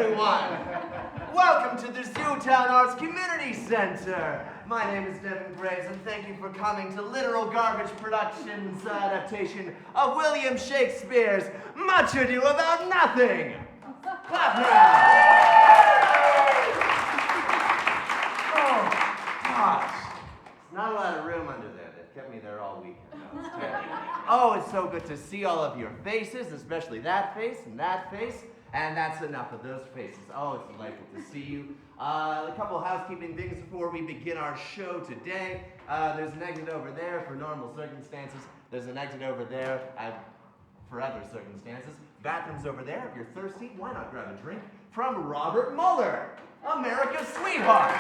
everyone. Welcome to the Zootown Arts Community Center. My name is Devin Graves, and thank you for coming to Literal Garbage Productions' adaptation of William Shakespeare's Much Ado About Nothing. Clap Oh, gosh. There's not a lot of room under there. They've kept me there all weekend. Oh, it's so good to see all of your faces, especially that face and that face. And that's enough of those faces. Oh, it's delightful to see you. A couple of housekeeping things before we begin our show today. There's an exit over there for normal circumstances. There's an exit over there for other circumstances. Bathrooms over there. If you're thirsty, why not grab a drink from Robert Mueller, America's sweetheart.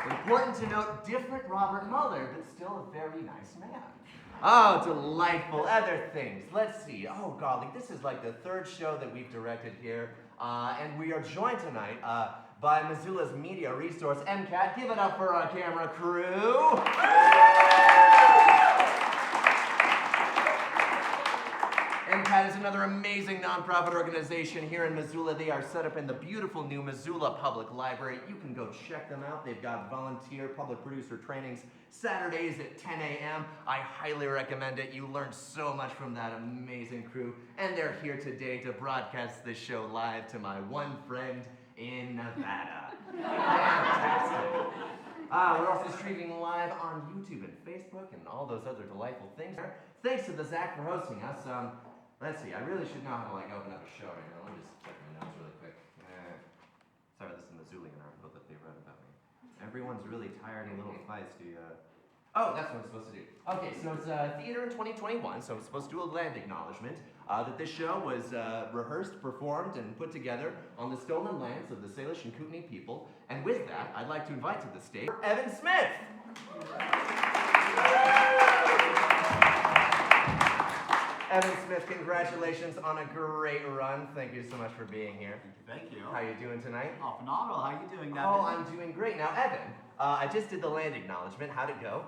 Important to note, different Robert Mueller, but still a very nice man. Oh, delightful. Other things. Let's see. Oh, golly, this is like the third show that we've directed here. And we are joined tonight by Missoula's media resource, MCAT. Give it up for our camera crew. MCAT is another amazing nonprofit organization here in Missoula. They are set up in the beautiful new Missoula Public Library. You can go check them out. They've got volunteer public producer trainings Saturdays at 10 a.m. I highly recommend it. You learn so much from that amazing crew. And they're here today to broadcast this show live to my one friend in Nevada. Fantastic. We're also streaming live on YouTube and Facebook and all those other delightful things. Thanks to the ZACC for hosting us. Let's see, I really should know how to open up a show right now. Let me just check my notes really quick. Sorry, this is a Missoulian article that they wrote about me. Everyone's really tired and a little feisty. Oh, that's what I'm supposed to do. Okay, so it's theater in 2021, so I'm supposed to do a land acknowledgement that this show was rehearsed, performed, and put together on the stolen lands of the Salish and Kootenai people. And with that, I'd like to invite to the stage Evan Smith. Evan Smith, congratulations on a great run. Thank you so much for being here. Thank you. How are you doing tonight? Oh, phenomenal. How are you doing, Devin? Oh, I'm doing great. Now, Evan, I just did the land acknowledgement. How'd it go?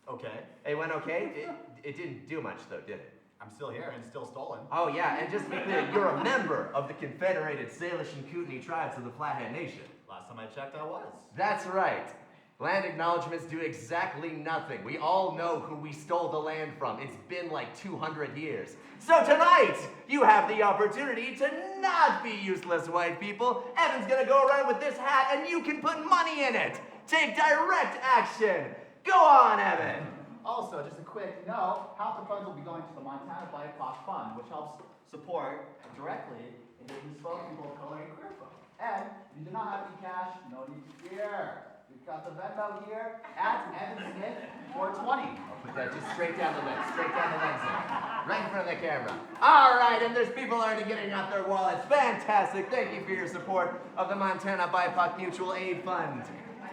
Okay. It went okay? It didn't do much, though, did it? I'm still here and still stolen. Oh, yeah, and just to be clear, you're a member of the Confederated Salish and Kootenai tribes of the Flathead Nation. Last time I checked, I was. That's right. Land acknowledgements do exactly nothing. We all know who we stole the land from. It's been like 200 years. So tonight, you have the opportunity to not be useless white people. Evan's gonna go around with this hat and you can put money in it. Take direct action. Go on, Evan. Also, just a quick note, half the funds will be going to the Montana BIPOC Fund, which helps support directly indigenous folk, people of color, and queer folk. And if you do not have any cash, no need to fear. We've got the Venmo here at Evan Smith 420. I'll put that just straight down the lens, right in front of the camera. All right, and there's people already getting out their wallets. Fantastic. Thank you for your support of the Montana BIPOC Mutual Aid Fund.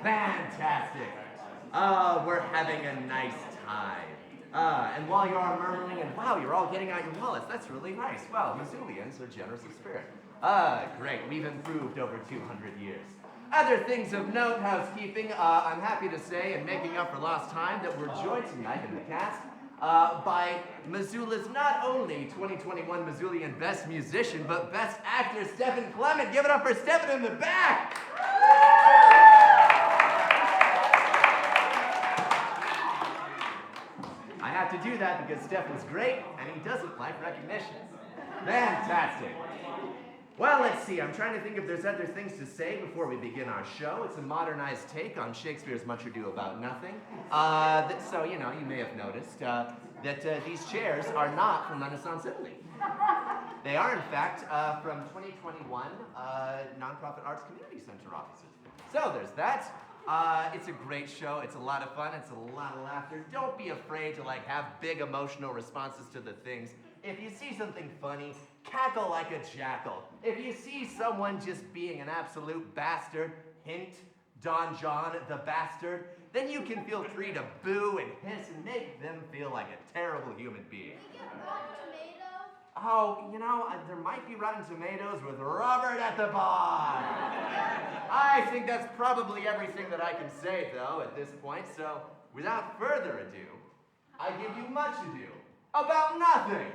Fantastic. We're having a nice time. And while you are murmuring, and wow, you're all getting out your wallets, that's really nice. Well, Missoulians are generous of spirit. Great, we've improved over 200 years. Other things of note, housekeeping, I'm happy to say, and making up for lost time, that we're joined tonight in the cast by Missoula's not only 2021 Missoulian Best Musician, but Best Actor, Stephen Clement. Give it up for Stephen in the back! I have to do that because Stephen's great, and he doesn't like recognition. Fantastic. Well, let's see. I'm trying to think if there's other things to say before we begin our show. It's a modernized take on Shakespeare's Much Ado About Nothing. So, you know, you may have noticed that these chairs are not from Renaissance Italy. They are, in fact, from 2021 Nonprofit Arts Community Center offices. So there's that. It's a great show. It's a lot of fun. It's a lot of laughter. Don't be afraid to have big emotional responses to the things. If you see something funny, cackle like a jackal. If you see someone just being an absolute bastard, hint, Don John the bastard, then you can feel free to boo and hiss and make them feel like a terrible human being. We get Rotten Tomatoes? Oh, you know, there might be Rotten Tomatoes with Robert at the bar. I think that's probably everything that I can say, though, at this point. So, without further ado, I give you Much Ado About Nothing.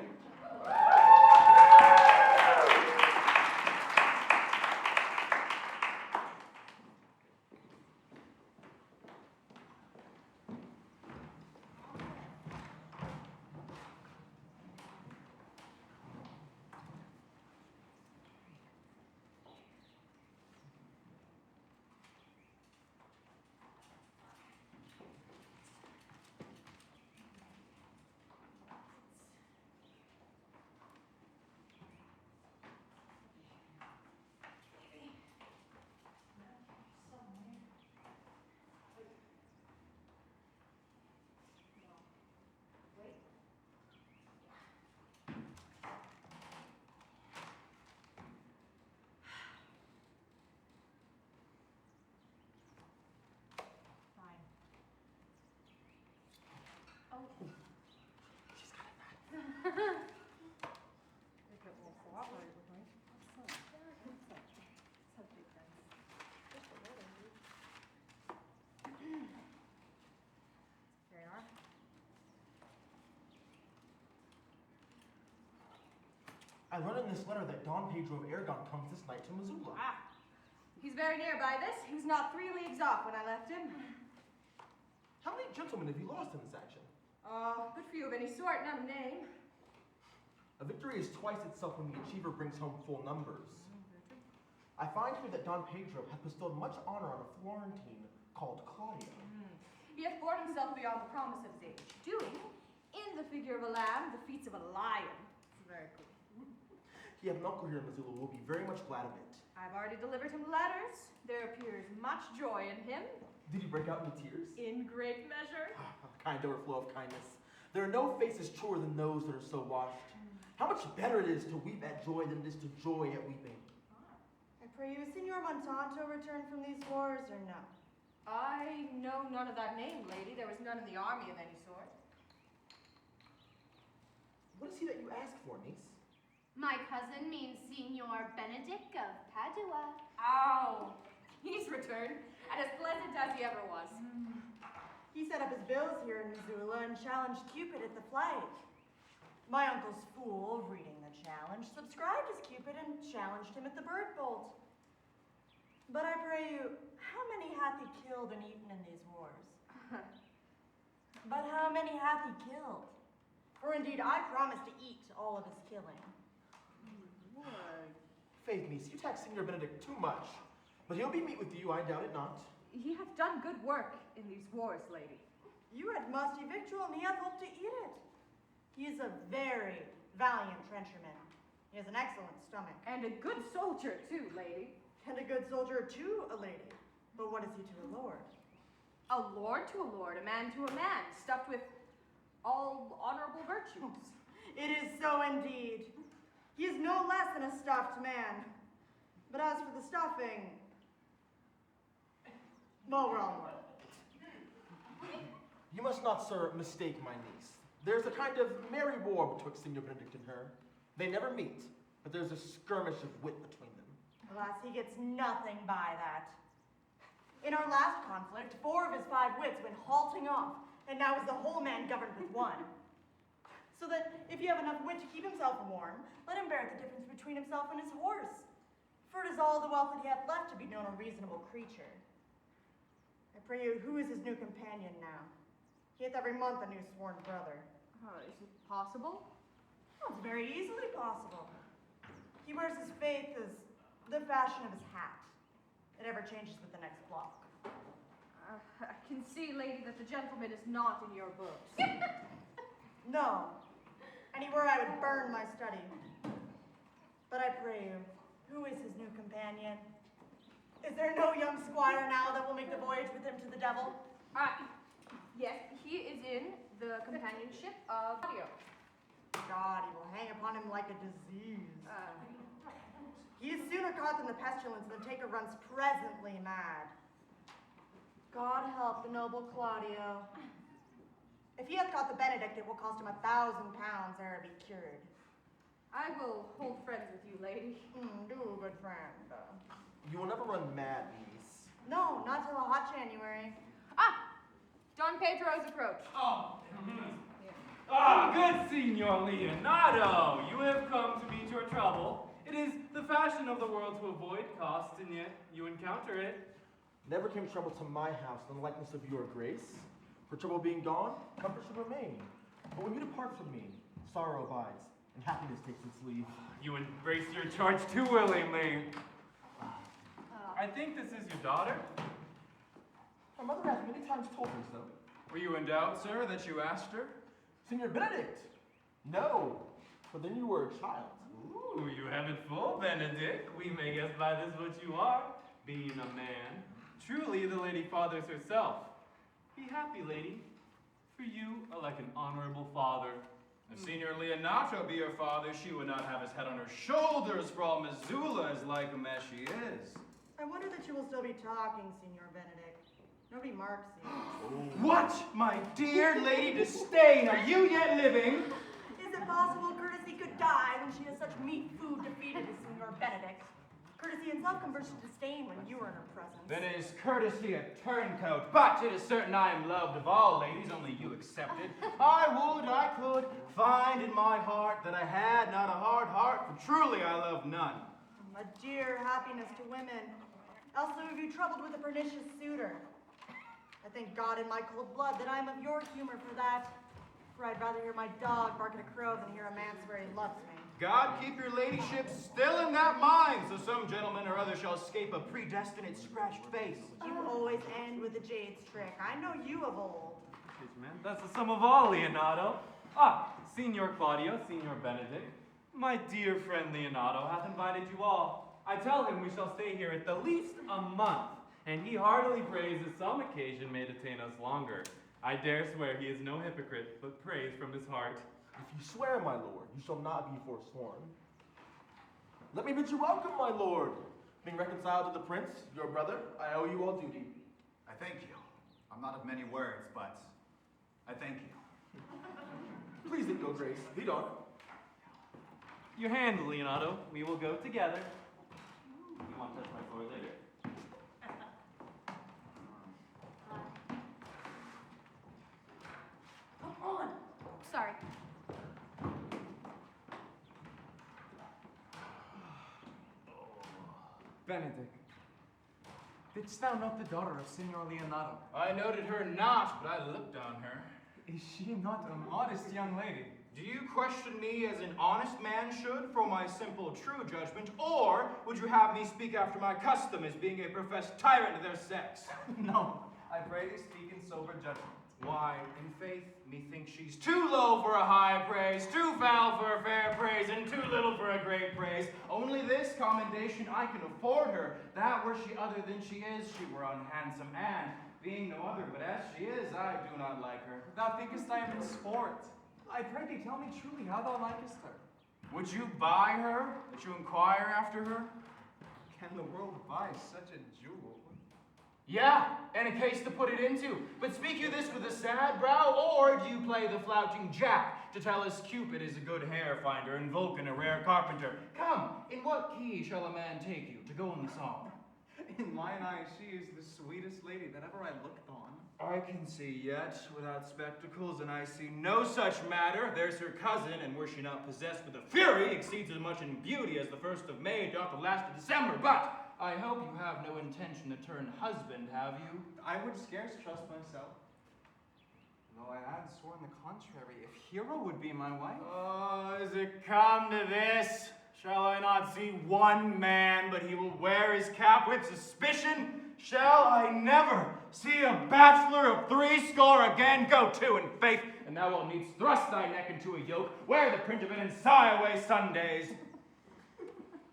I learned in this letter that Don Pedro of Aragon comes this night to Missoula. Ah, he's very nearby this. He was not 3 leagues off when I left him. How many gentlemen have you lost in this action? Good few of any sort, not a name. A victory is twice itself when the achiever brings home full numbers. I find here that Don Pedro hath bestowed much honor on a Florentine called Claudio. He hath borne himself beyond the promise of his age, doing, in the figure of a lamb, the feats of a lion. Very cool. He hath an uncle here in Missoula who will be very much glad of it. I've already delivered him letters. There appears much joy in him. Did he break out into tears? In great measure. A kind overflow of kindness. There are no faces truer than those that are so washed. How much better it is to weep at joy than it is to joy at weeping. I pray you, Signor Montanto returned from these wars, or no? I know none of that name, lady. There was none in the army of any sort. What is he that you ask for, niece? My cousin means Signor Benedict of Padua. Ow! He's returned, and as pleasant as he ever was. He set up his bills here in Missoula and challenged Cupid at the flight. My uncle's fool, reading the challenge, subscribed as Cupid and challenged him at the bird bolt. But I pray you, how many hath he killed and eaten in these wars? But how many hath he killed? For indeed I promise to eat all of his killing. Faith, niece, you tax Signor Benedict too much. But he'll be meet with you, I doubt it not. He hath done good work in these wars, lady. You had musty victual, and he hath hoped to eat it. He is a very valiant trencherman. He has an excellent stomach. And a good soldier, too, lady. And a good soldier to a lady. But what is he to a lord? A lord to a lord, a man to a man, stuffed with all honorable virtues. It is so indeed. He is no less than a stuffed man. But as for the stuffing, well, we're all one. You must not, sir, mistake my niece. There's a kind of merry war betwixt Signor Benedict and her. They never meet, but there's a skirmish of wit between them. Alas, he gets nothing by that. In our last conflict, 4 of his 5 wits went halting off, and now is the whole man governed with 1. So that if you have enough wit to keep himself warm, let him bear the difference between himself and his horse. For it is all the wealth that he hath left to be known a reasonable creature. I pray you, who is his new companion now? He hath every month a new sworn brother. Is it possible? Well, it's very easily possible. He wears his faith as the fashion of his hat. It ever changes with the next block. I can see, lady, that the gentleman is not in your books. No. Anywhere I would burn my study. But I pray you, who is his new companion? Is there no young squire now that will make the voyage with him to the devil? Yes, he is in the companionship of Claudio. God, he will hang upon him like a disease. He is sooner caught than the pestilence than Taker runs presently mad. God help the noble Claudio. If he hath caught the Benedict, it will cost him 1,000 pounds ere it be cured. I will hold friends with you, lady. Do, good friend. You will never run mad, niece. No, not till a hot January. Don Pedro's approach. Oh. Good Signor Leonardo. You have come to meet your trouble. It is the fashion of the world to avoid cost, and yet you encounter it. Never came trouble to my house in the likeness of your grace. For trouble being gone, comfort should remain. But when you depart from me, sorrow abides, and happiness takes its leave. You embrace your charge too willingly. I think this is your daughter. My mother has many times told me so. Were you in doubt, sir, that you asked her? Signor Benedict! No, but then you were a child. Ooh, you have it full, Benedict. We may guess by this what you are, being a man. Truly, the lady fathers herself. Be happy, lady, for you are like an honorable father. If Signor Leonato be her father, she would not have his head on her shoulders, for all Missoula is like him as she is. I wonder that you will still be talking, Signor Benedict. Nobody marks you. What, my dear Lady Disdain, are you yet living? Is it possible courtesy could die when she has such meat food to feed it as Signor Benedict? Courtesy itself converts to disdain when you are in her presence. Then is courtesy a turncoat, but it is certain I am loved of all ladies, only you excepted. I would I could find in my heart that I had not a hard heart for Truly I love none. A dear happiness to women. Else would be troubled with a pernicious suitor. I thank God in my cold blood that I am of your humor for that. For I'd rather hear my dog bark at a crow than hear a man swear he loves me. God keep your ladyship still in that mind, so some gentleman or other shall escape a predestinate scratched face. You always end with the jade's trick. I know you of old. Man, that's the sum of all, Leonardo. Ah, Signor Claudio, Signor Benedict, my dear friend Leonardo hath invited you all. I tell him we shall stay here at the least a month, and he heartily prays that some occasion may detain us longer. I dare swear he is no hypocrite, but prays from his heart. If you swear, my lord, you shall not be forsworn. Let me bid you welcome, my lord. Being reconciled to the prince, your brother, I owe you all duty. I thank you. I'm not of many words, but I thank you. Please, your grace, lead on. Your hand, Leonardo. We will go together. You want to touch my sword later? Come on. Sorry. Benedict, didst thou note the daughter of Signor Leonardo? I noted her not, but I looked on her. Is she not a modest young lady? Do you question me as an honest man should for my simple true judgment, or would you have me speak after my custom as being a professed tyrant of their sex? No, I pray thee speak in sober judgment. Why, in faith, methinks she's too low for a high praise, too foul for a fair praise, and too little for a great praise. Only this commendation I can afford her, that were she other than she is, she were unhandsome, and, being no other, but as she is, I do not like her. Thou thinkest I am in sport. I pray thee tell me truly how thou likest her. Would you buy her, that you inquire after her? Can the world buy such a jewel? Yeah, and a case to put it into. But speak you this with a sad brow, or do you play the flouting jack to tell us Cupid is a good hair finder and Vulcan a rare carpenter? Come, in what key shall a man take you to go in the song? In mine eyes, she is the sweetest lady that ever I looked on. I can see yet, without spectacles, and I see no such matter. There's her cousin, and were she not possessed with a fury, exceeds as much in beauty as the 1st of May doth the last of December. But I hope you have no intention to turn husband, have you? I would scarce trust myself, though I had sworn the contrary, if Hero would be my wife. Oh, is it come to this? Shall I not see one man, but he will wear his cap with suspicion? Shall I never see a bachelor of 80 again? Go to, in faith, and thou wilt needs thrust thy neck into a yoke, wear the print of it, and sigh away Sundays.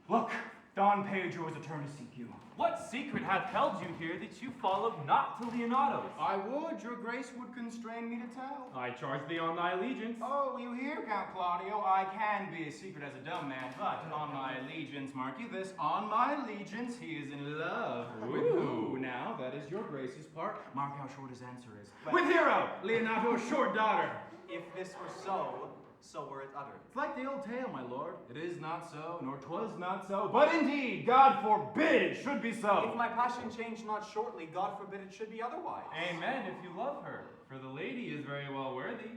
Look, Don Pedro is returned to seek you. What secret hath held you here that you followed not to Leonardo's? I would, your grace would constrain me to tell. I charge thee on thy allegiance. Oh, you hear, Count Claudio, I can be as secret as a dumb man, but on my allegiance, mark you this, on my allegiance, he is in love. With who? Now, that is your grace's part. Mark how short his answer is. But with Hero, Leonardo's short daughter. If this were so, so were it uttered. It's like the old tale, my lord. It is not so, nor 'twas not so, but indeed, God forbid it should be so. If my passion change not shortly, God forbid it should be otherwise. Amen, if you love her, for the lady is very well worthy.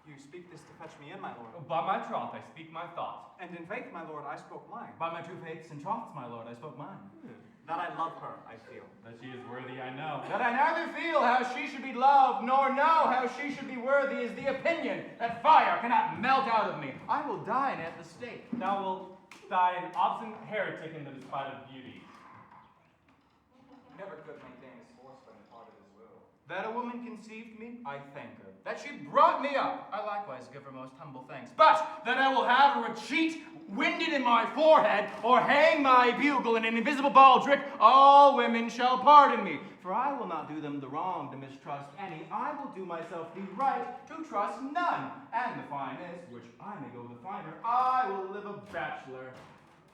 You speak this to fetch me in, my lord. By my troth, I speak my thought. And in faith, my lord, I spoke mine. By my true faiths and troths, my lord, I spoke mine. That I love her, I feel. That she is worthy, I know. That I neither feel how she should be loved, nor know how she should be worthy, is the opinion that fire cannot melt out of me. I will die at the stake. Thou wilt die an obstinate heretic in the despite of beauty. Never could maintain his force when departed his will. That a woman conceived me, I thank her. That she brought me up, I likewise give her most humble thanks. But that I will have her a cheat winded in my forehead, or hang my bugle in an invisible baldric, all women shall pardon me. For I will not do them the wrong to mistrust any. I will do myself the right to trust none. And the finest, which I may go the finer, I will live a bachelor.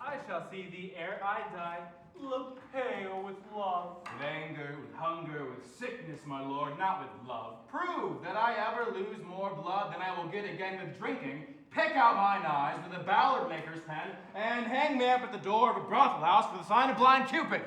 I shall see thee ere I die, look pale with love. With anger, with hunger, with sickness, my lord, not with love. Prove that I ever lose more blood than I will get again with drinking. Pick out mine eyes with a ballad maker's pen, and hang me up at the door of a brothel house for the sign of blind Cupid.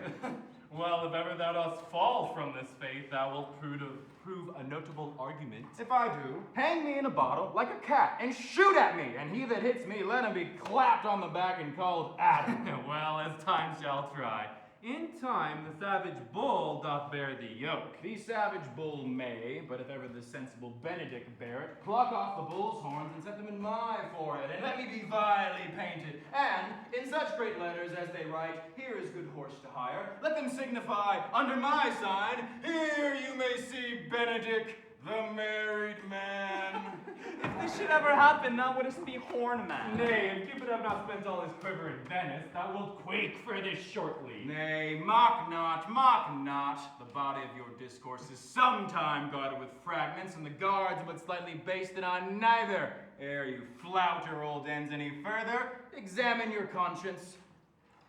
Well, if ever thou dost fall from this faith, thou wilt prove prove a notable argument. If I do, hang me in a bottle like a cat and shoot at me, and he that hits me, let him be clapped on the back and called Adam. Well, as time shall try. In time, the savage bull doth bear the yoke. The savage bull may, but if ever the sensible Benedict bear it, pluck off the bull's horns and set them in my forehead, and let me be vilely painted. And in such great letters as they write, here is good horse to hire, let them signify under my sign, here you may see Benedict, the married man. If this should ever happen, thou wouldst be Hornman. Nay, if Cupid have not spent all his quiver in Venice, thou wilt quake for this shortly. Nay, mock not, mock not. The body of your discourse is sometime guarded with fragments, and the guards but slightly basted on neither. Ere you flout your old ends any further, examine your conscience.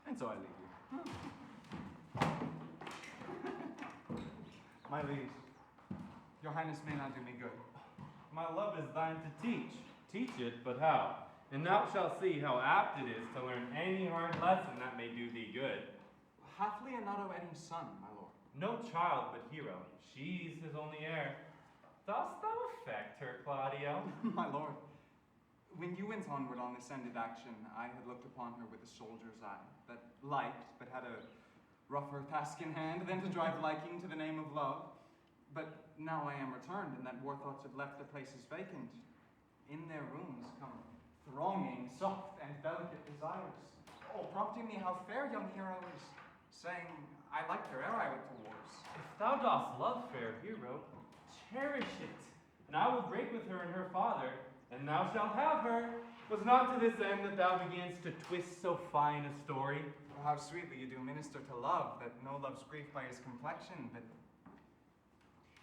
And so I leave you. My liege, your highness may not do me good. My love is thine to teach. Teach it, but how? And thou shalt see how apt it is to learn any hard lesson that may do thee good. Hath Leonato any son, my lord? No child but Hero. She's his only heir. Dost thou affect her, Claudio? My lord, when you went onward on this ended action, I had looked upon her with a soldier's eye, that liked, but had a rougher task in hand than to drive liking to the name of love. But now I am returned, and that war thoughts have left their places vacant. In their rooms come thronging soft and delicate desires. Oh, prompting me how fair young Hero is, saying, I liked her ere I went to wars. If thou dost love fair Hero, cherish it, and I will break with her and her father, and thou shalt have her. Was not to this end that thou beganst to twist so fine a story? Oh, how sweetly you do minister to love, that no loves grief by his complexion, but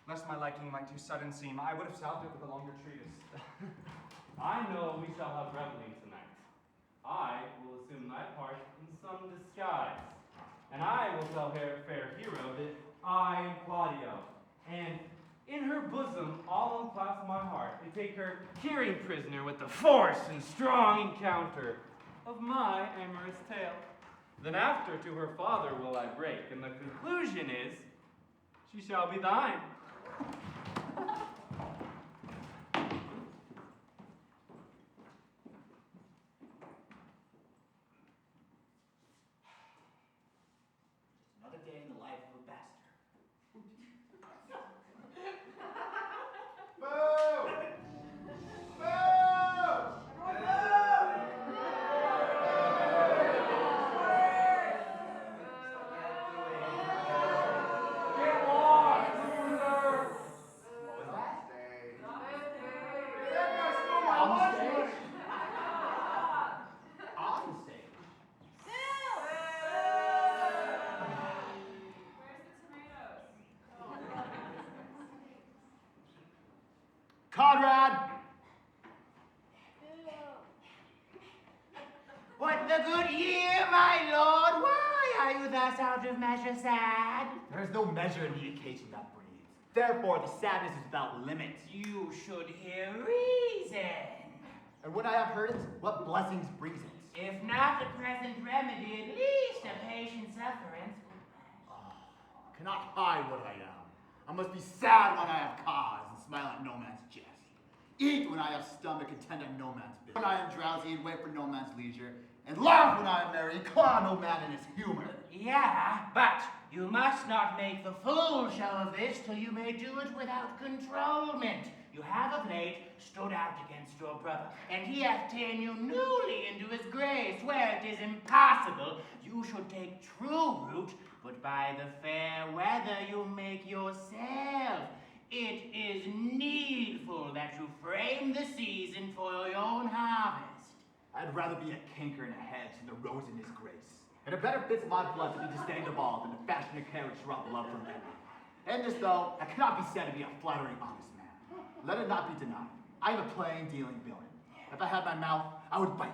lest my liking might too sudden seem, I would have salved it with a longer treatise. I know we shall have reveling tonight. I will assume thy part in some disguise, and I will tell fair Hero that I am Claudio, and in her bosom all unclasp my heart, and take her hearing prisoner with the force and strong encounter of my amorous tale. Then after to her father will I break, and the conclusion is, she shall be thine. Another day in the life of a bastard. Boo! Conrad! What the good year, my lord? Why are you thus out of measure sad? There is no measure in the occasion that breathes. Therefore, the sadness is without limit. You should hear reason. And when I have heard it, what blessings brings it? If not the present remedy, at least a patient sufferance. I cannot hide what I am. I must be sad when I have cause and smile at no man's jest. Eat when I have stomach and tend at no man's business. When I am drowsy and wait for no man's leisure, and laugh when I am merry and claw no man in his humor. Yeah, but you must not make the full show of this till you may do it without controlment. You have of late stood out against your brother, and he hath ta'en you newly into his grace, where it is impossible you should take true root, but by the fair weather you make yourself. It is needful that you frame the season for your own harvest. I'd rather be a canker in a hedge than the rose in his grace. And it better fits my blood to be disdained of all than to fashion a carriage to rob love from me. And this though, I cannot be said to be a flattering honest man. Let it not be denied. I am a plain dealing villain. If I had my mouth, I would bite.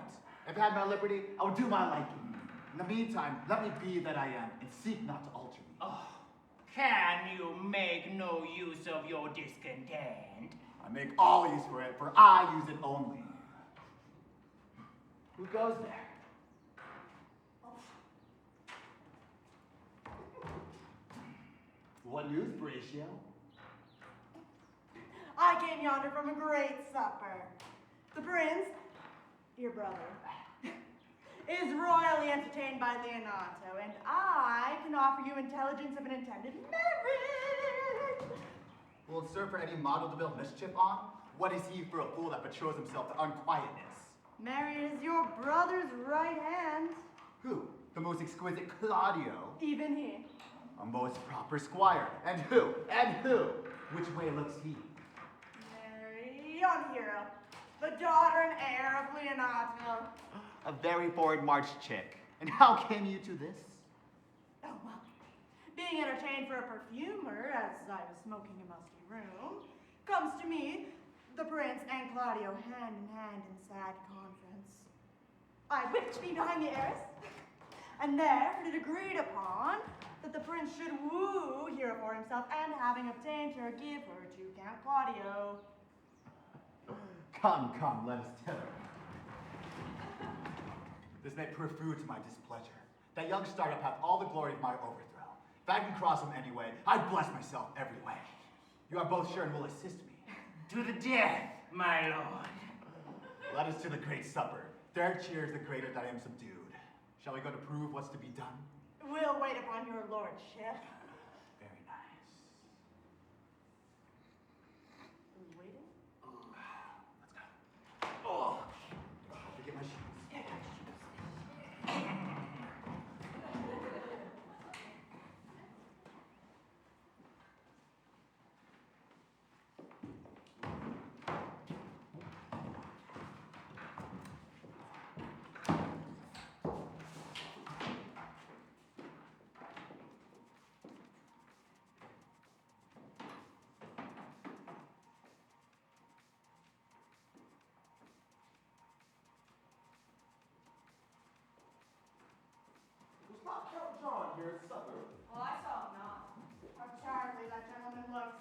If I had my liberty, I would do my liking. In the meantime, let me be that I am, and seek not to alter me. Oh, can you make no use of your discontent? I make all use for it, for I use it only. Who goes there? What news, Horatio? I came yonder from a great supper. The prince, your brother, is royally entertained by Leonato, and I can offer you intelligence of an intended marriage. Will it serve for any model to build mischief on? What is he for a fool that betroths himself to unquietness? Married is your brother's right hand. Who? The most exquisite Claudio. Even he. A most proper squire. And who? And who? Which way looks he? Marry young hero, the daughter and heir of Leonato. A very forward march chick. And how came you to this? Oh, well, being entertained for a perfumer, as I was smoking a musty room, comes to me, the prince and Claudio hand in hand in sad conference. I whipped me behind the heiress, and there it agreed upon that the prince should woo Hero for himself, and having obtained her, give her to Count Claudio. Come, come, let us tether. This may prove food to my displeasure. That young startup hath all the glory of my overthrow. If I can cross him anyway, I bless myself every way. You are both sure and will assist me. To the death, my lord. Let us to the great supper. There cheers the greater that I am subdued. Shall we go to prove what's to be done? We'll wait upon your lordship. Very nice. Who's waiting? Let's go. Oh, I'll forget my shoes. Was not Count John here at supper? Oh, I saw him not. How charmingly that gentleman looks.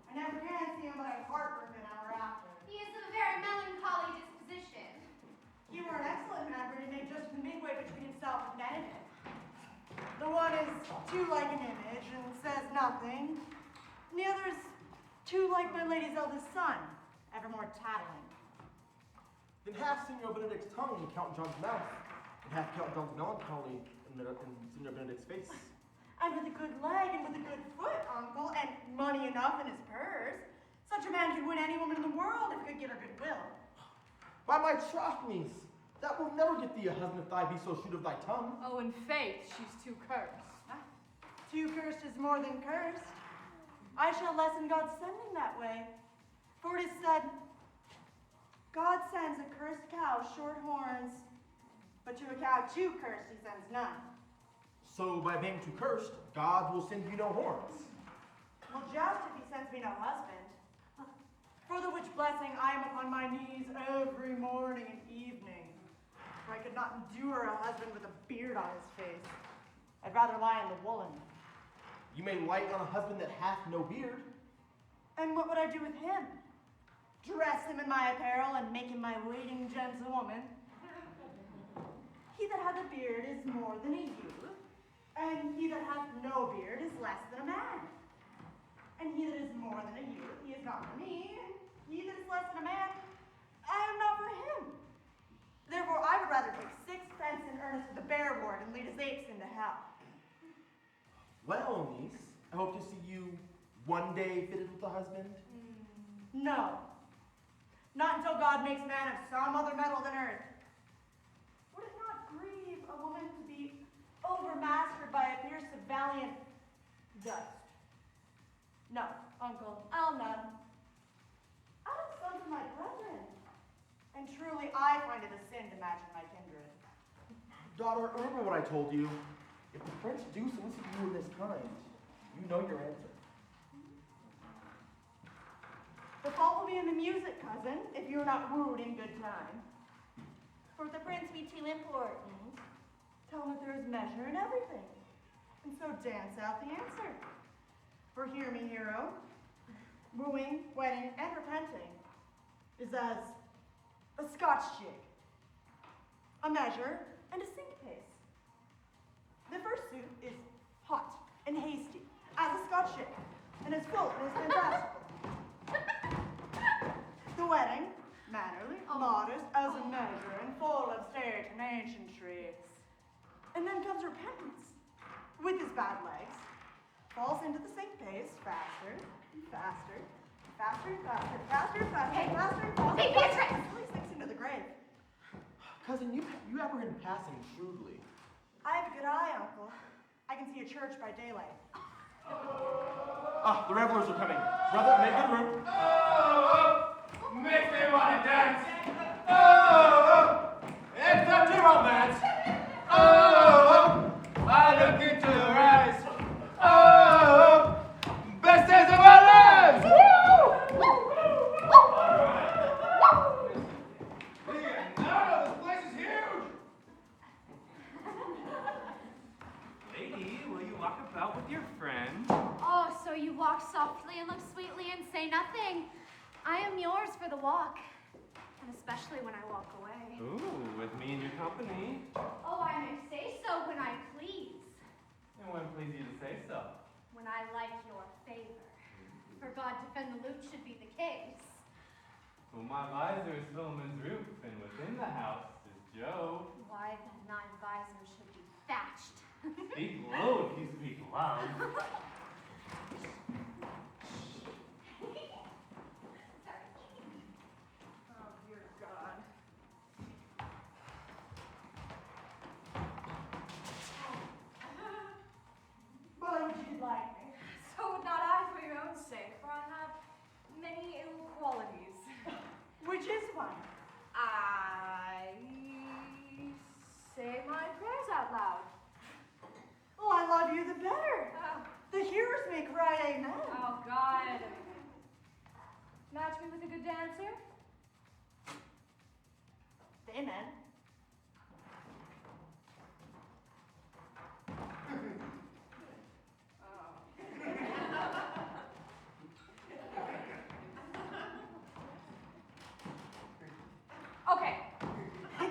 I never can see him, but I heartburn an hour after. He is of a very melancholy disposition. You were an excellent man, for he made just midway between himself and Benedict. The one is too like an image and says nothing, and the other is too like my lady's eldest son, evermore tattling. Then half Signor Benedict's tongue in Count John's mouth, and half Count John's melancholy in Signor Benedict's face. And with a good leg and with a good foot, uncle, and money enough in his purse, such a man could win any woman in the world if he could get her goodwill. By my troth, niece, that will never get thee a husband if thy be so shrewd of thy tongue. Oh, in faith, she's too cursed. Too cursed is more than cursed. I shall lessen God's sending that way. For it is said, God sends a cursed cow short horns, but to a cow too cursed he sends none. So by being too cursed, God will send you no horns. Well, just if he sends me no husband. For the which blessing I am upon my knees every morning and evening. For I could not endure a husband with a beard on his face. I'd rather lie in the woolen. You may light on a husband that hath no beard. And what would I do with him? Dress him in my apparel and make him my waiting gentlewoman? He that hath a beard is more than a youth, and he that hath no beard is less than a man. And he that is more than a youth, he is not for me, and he that is less than a man, I am not for him. Therefore, I would rather take sixpence in earnest with the bear ward and lead his apes into hell. Well, niece, I hope to see you one day fitted with a husband. No. Not until God makes man of some other metal than earth. Would it not grieve a woman to be overmastered by a pierce of valiant dust? No, uncle, I'll none. I have sons of my brethren, and truly I find it a sin to match my kindred. Daughter, remember what I told you. If the French do solicit you in this kind, you know your answer. The fault will be in the music, cousin, if you are not wooed in good time. For if the prince be too important, tell him that there is measure in everything, and so dance out the answer. For hear me, hero, wooing, wedding, and repenting is as a Scotch jig, a measure, and a syncopace. The first suit is hot and hasty, as a Scotch jig, and as full and as fantastical. The wedding, mannerly, modest as a measure, and full of state and ancientry. And then comes repentance, with his bad legs, falls into the same pace, faster and faster, faster and faster, faster and faster, faster and faster. Hey, Beatrice! Until he sinks into the grave. Cousin, you apprehend passing shrewdly. I have a good eye, Uncle. I can see a church by daylight. Ah, the revelers are coming. Brother, make good room. Make me want to dance. Oh, it's a romance. Oh, I look into your eyes. Oh, best days of our lives. Leonardo, this place is huge. Lady, will you walk about with your friend? Oh, so you walk softly and look sweetly and say nothing. I am yours for the walk, and especially when I walk away. Ooh, with me in your company. Oh, I may say so when I please, And when please you to say so. when I like your favor. For God defend the loot should be the case. Well, my visor is Philemon's roof, and within the house is Joe. Why then 9 visors should be thatched. Speak low if you speak loud. Oh, dear God. Why would you like me? So would not I for your own sake, for I have many ill qualities. Which is one? I say my prayers out loud. Oh, I love you the better. Oh, The hearers may cry amen. oh God. Match me with a good dancer? Amen. Okay. Oh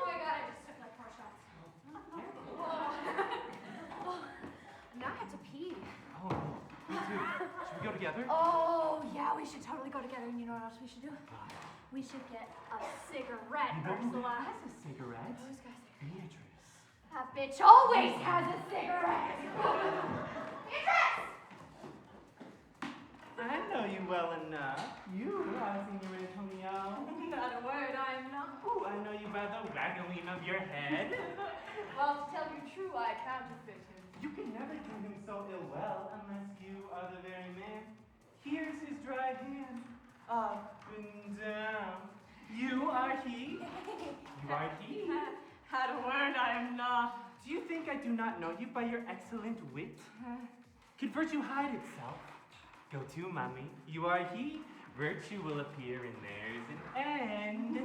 my God, I just took like 4 shots. Now I have to pee. Oh, me too. Should we go together? Oh, yeah, we should totally go together. And you know what else we should do? We should get a cigarette, Ursula. Has a cigarette? Who's got a cigarette? Beatrice. That bitch always has a cigarette. Beatrice! I know you well enough. You are Senor Antonio. Not a word, I am not. Oh, I know you by the waggling of your head. Well, to tell you true, I counterfeit him. You can never do him so ill well unless you are the very man. Here's his dry hand, up and down. You are he. You are he. Not a word, I am not. Do you think I do not know you by your excellent wit? Could virtue hide itself? Go to, mommy. You are he. Virtue will appear, and there's an end.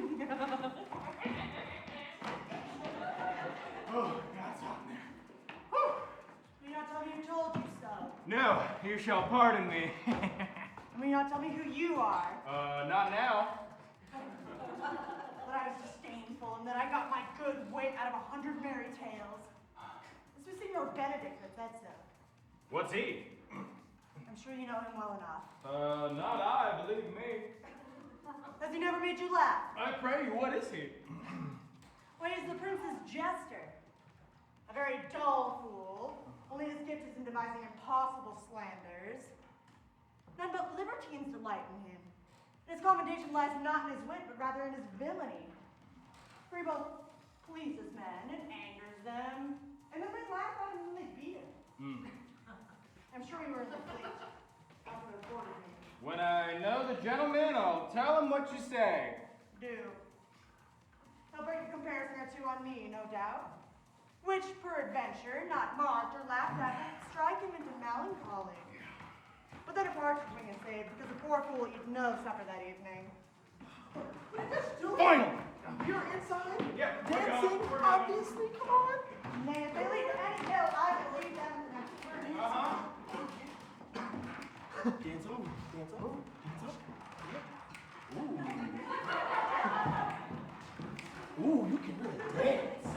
Oh, God's on there. Will you not tell me who told you so? No, you shall pardon me. Will you not tell me who you are? Not now. That I was disdainful and that I got my good wit out of 100 merry tales. This was Signor Benedict that said so. What's he? I'm sure you know him well enough. Not I, believe me. Has he never made you laugh? I pray you, what is he? Well, he's the prince's jester. A very dull fool. Only his gift is in devising impossible slanders. None but libertines delight in him. His commendation lies not in his wit, but rather in his villainy. For he both pleases men and angers them, and then they laugh at him and they beat him. I'm sure you were in the fleet. That's what afforded me. When I know the gentleman, I'll tell him what you say. Do. He'll break a comparison or two on me, no doubt. Which, peradventure, not mocked or laughed at, strike him into melancholy. But then a partridge wing is saved, because the poor fool will eat no supper that evening. What are you guys doing? Fine. You're inside? Yeah, Dancing, obviously, come on. Nay, if they lead to any hill, I will lead them to that. Dance over, dance over, dance over. Ooh. Ooh, you can really dance.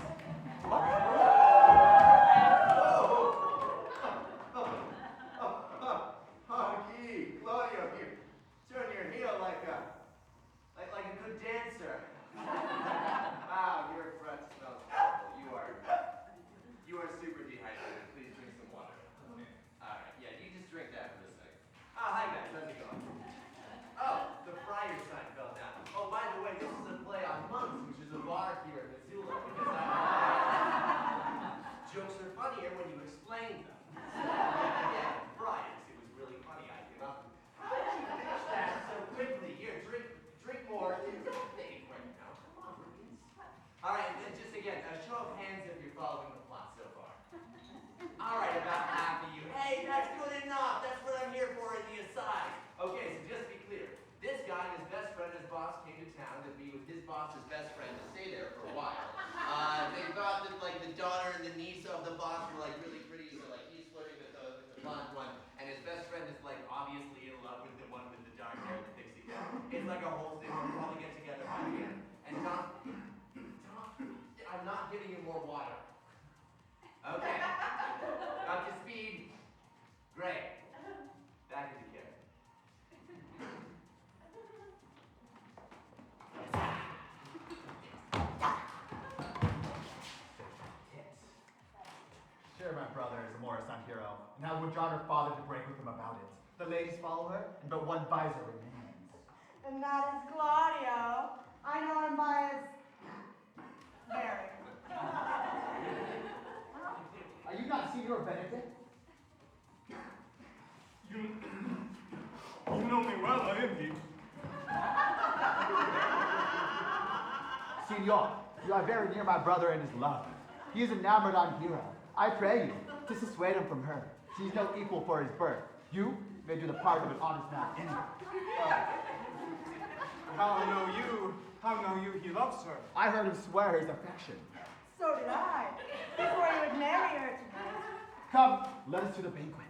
like a whole thing. We'll probably get together by the end. And Don, I'm not giving you more water. Okay. Up to speed. Great. Back to the carrot. Sure, my brother is a Morrison hero, and how would John her father to break with him about it? The ladies follow her, and but one visor remains. And that is Claudio. I know him by his Mary. Are you not Signor Benedict? You know me well, I am he. Signor, you are very near my brother in his love. He is enamored on Hero. I pray you to dissuade him from her. She is no equal for his birth. You may do the part of an honest man in her. How know you he loves her? I heard him swear his affection. So did I, before he would marry her tonight. Come, let us to the banquet.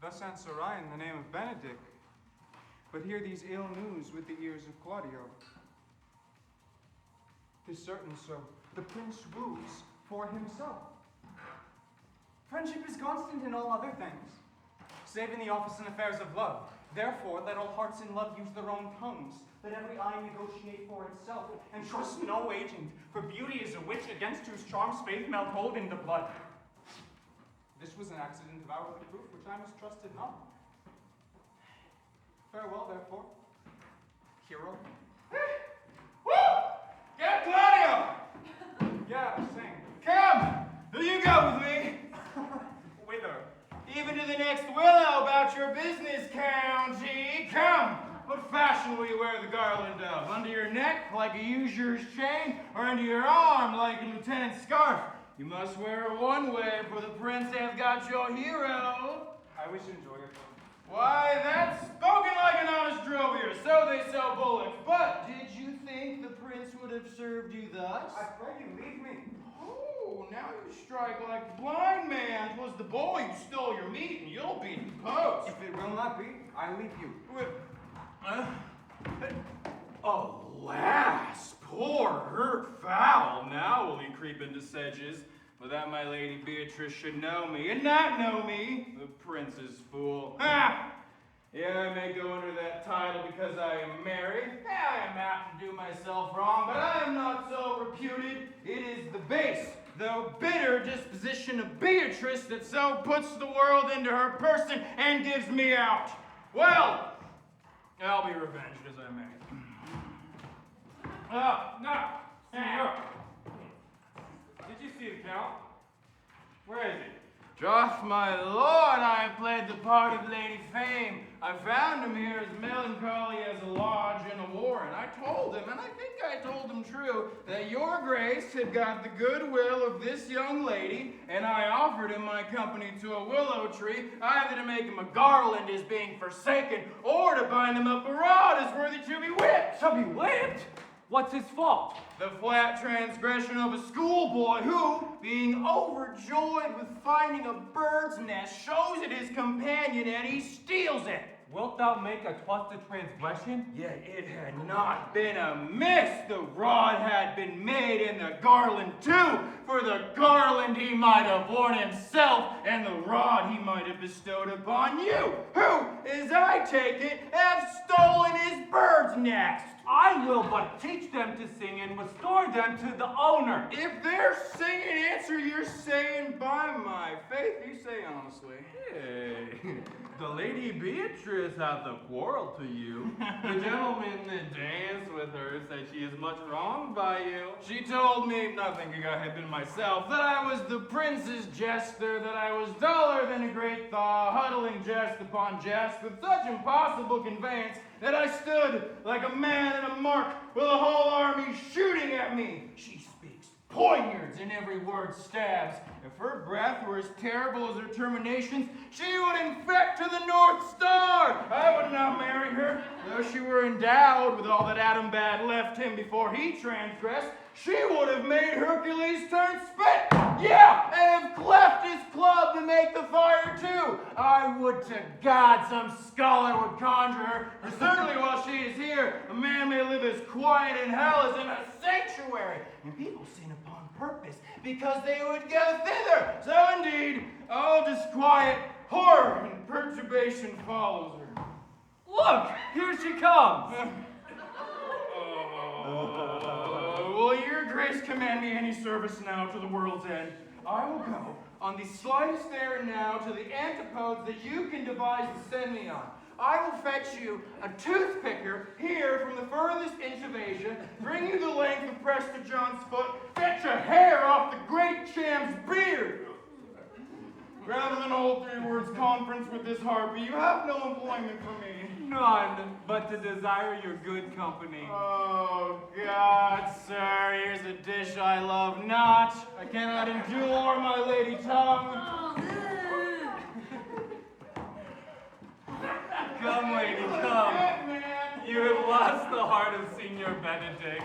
Thus answer I in the name of Benedict, but hear these ill news with the ears of Claudio. 'Tis certain so, the prince woos for himself. Friendship is constant in all other things, save in the office and affairs of love. Therefore, let all hearts in love use their own tongues. Let every eye negotiate for itself, and trust no agent, for beauty is a witch against whose charms faith melt hold into blood. This was an accident of outward proof, which I mistrusted not. Farewell, therefore, hero. Woo! Get Claudio! Yeah, sing. Come! Will you go with me? Whither? Even to the next willow about your business, County. Come! What fashion will you wear the garland of? Under your neck, like a usurer's chain, or under your arm, like a lieutenant's scarf? You must wear it one way, for the prince hath got your hero. I wish enjoy it. Why, that's spoken like an honest drovier. So they sell bullocks. But did you think the prince would have served you thus? I pray you, leave me. Oh, now you strike like a blind man. 'Twas the boy who stole your meat, and you'll be deposed. If it will not be, I leave you. Alas, poor hurt fowl. Now will he creep into sedges, but that my lady Beatrice should know me, and not know me, the prince's fool. Ha! Yeah, I may go under that title because I am married. Yeah, I am apt to do myself wrong, but I am not so reputed. It is the base, though bitter disposition of Beatrice that so puts the world into her person and gives me out. Well, I'll be revenged as I may. No, Senor. Did you see the Count? Where is he? Doth my lord, I have played the part of Lady Fame. I found him here as melancholy as a lodge in a warren. I told him, and I think I told him true, that your grace had got the goodwill of this young lady, and I offered him my company to a willow tree, either to make him a garland as being forsaken, or to bind him up a rod as worthy to be whipped. To be whipped? What's his fault? The flat transgression of a schoolboy who, being overjoyed with finding a bird's nest, shows it his companion and he steals it. Wilt thou make a twas the transgression? Yet it had not been amiss. The rod had been made, and the garland too. For the garland he might have worn himself, and the rod he might have bestowed upon you, who, as I take it, have stolen his bird's nest. I will but teach them to sing and restore them to the owner. If they're singing answer you're saying, by my faith, you say honestly. Hey, the Lady Beatrice hath a quarrel to you. The gentleman that danced with her said she is much wronged by you. She told me, not thinking I had been myself, that I was the prince's jester, that I was duller than a great thaw, huddling jest upon jest with such impossible conveyance that I stood like a man in a mark with a whole army shooting at me. She speaks poignards and every word stabs. If her breath were as terrible as her terminations, she would infect to the North Star. I would not marry her, though she were endowed with all that Adam bad left him before he transgressed. she would have made Hercules turn spit. Yeah, and have cleft his club to make the fire too. I would to God some scholar would conjure her, for certainly while she is here, a man may live as quiet in hell as in a sanctuary. And people sin upon purpose, because they would go thither. So indeed, all disquiet, horror, and perturbation follows her. Look, here she comes. Will your grace command me any service now to the world's end? I will go on the slightest errand now to the antipodes that you can devise to send me on. I will fetch you a toothpicker here from the furthest inch of Asia, bring you the length of Prester John's foot, fetch a hair off the great champ's beard. Rather than hold 3 words conference with this harpy, you have no employment for me. None, but to desire your good company. Oh, God, sir, here's a dish I love not. I cannot endure my lady tongue. Come, lady, come. You have lost the heart of Signor Benedict.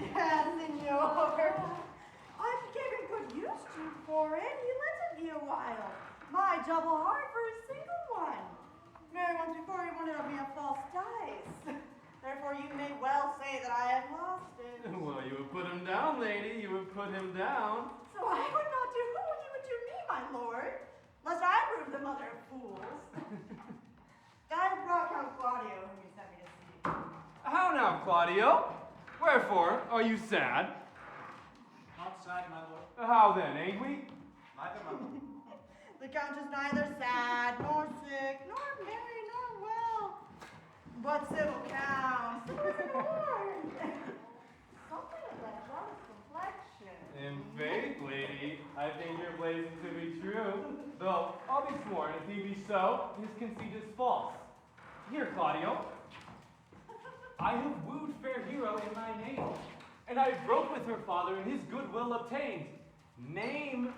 Yes, senor. I'm getting good use to for it. He lets it be a while. My double heart for a single one. Very once before he wanted of me a false dice. Therefore you may well say that I have lost it. Well, you would put him down, lady. You would put him down. So I would not do what you would do me, my lord, lest I prove the mother of fools. I have brought Count Claudio, whom you sent me to see. How now, Claudio? Wherefore are you sad? Not sad, my lord. How then, ain't we? Neither, my lord. The Count is neither sad, nor sick, nor merry, nor well. But civil Count, civil is a lord. Something of that jealous complexion. In faith, lady, I think your blazing to be true. Though, I'll be sworn, if he be so, his conceit is false. Here, Claudio. I have wooed fair hero in thy name, and I broke with her father, and his goodwill obtained. Name,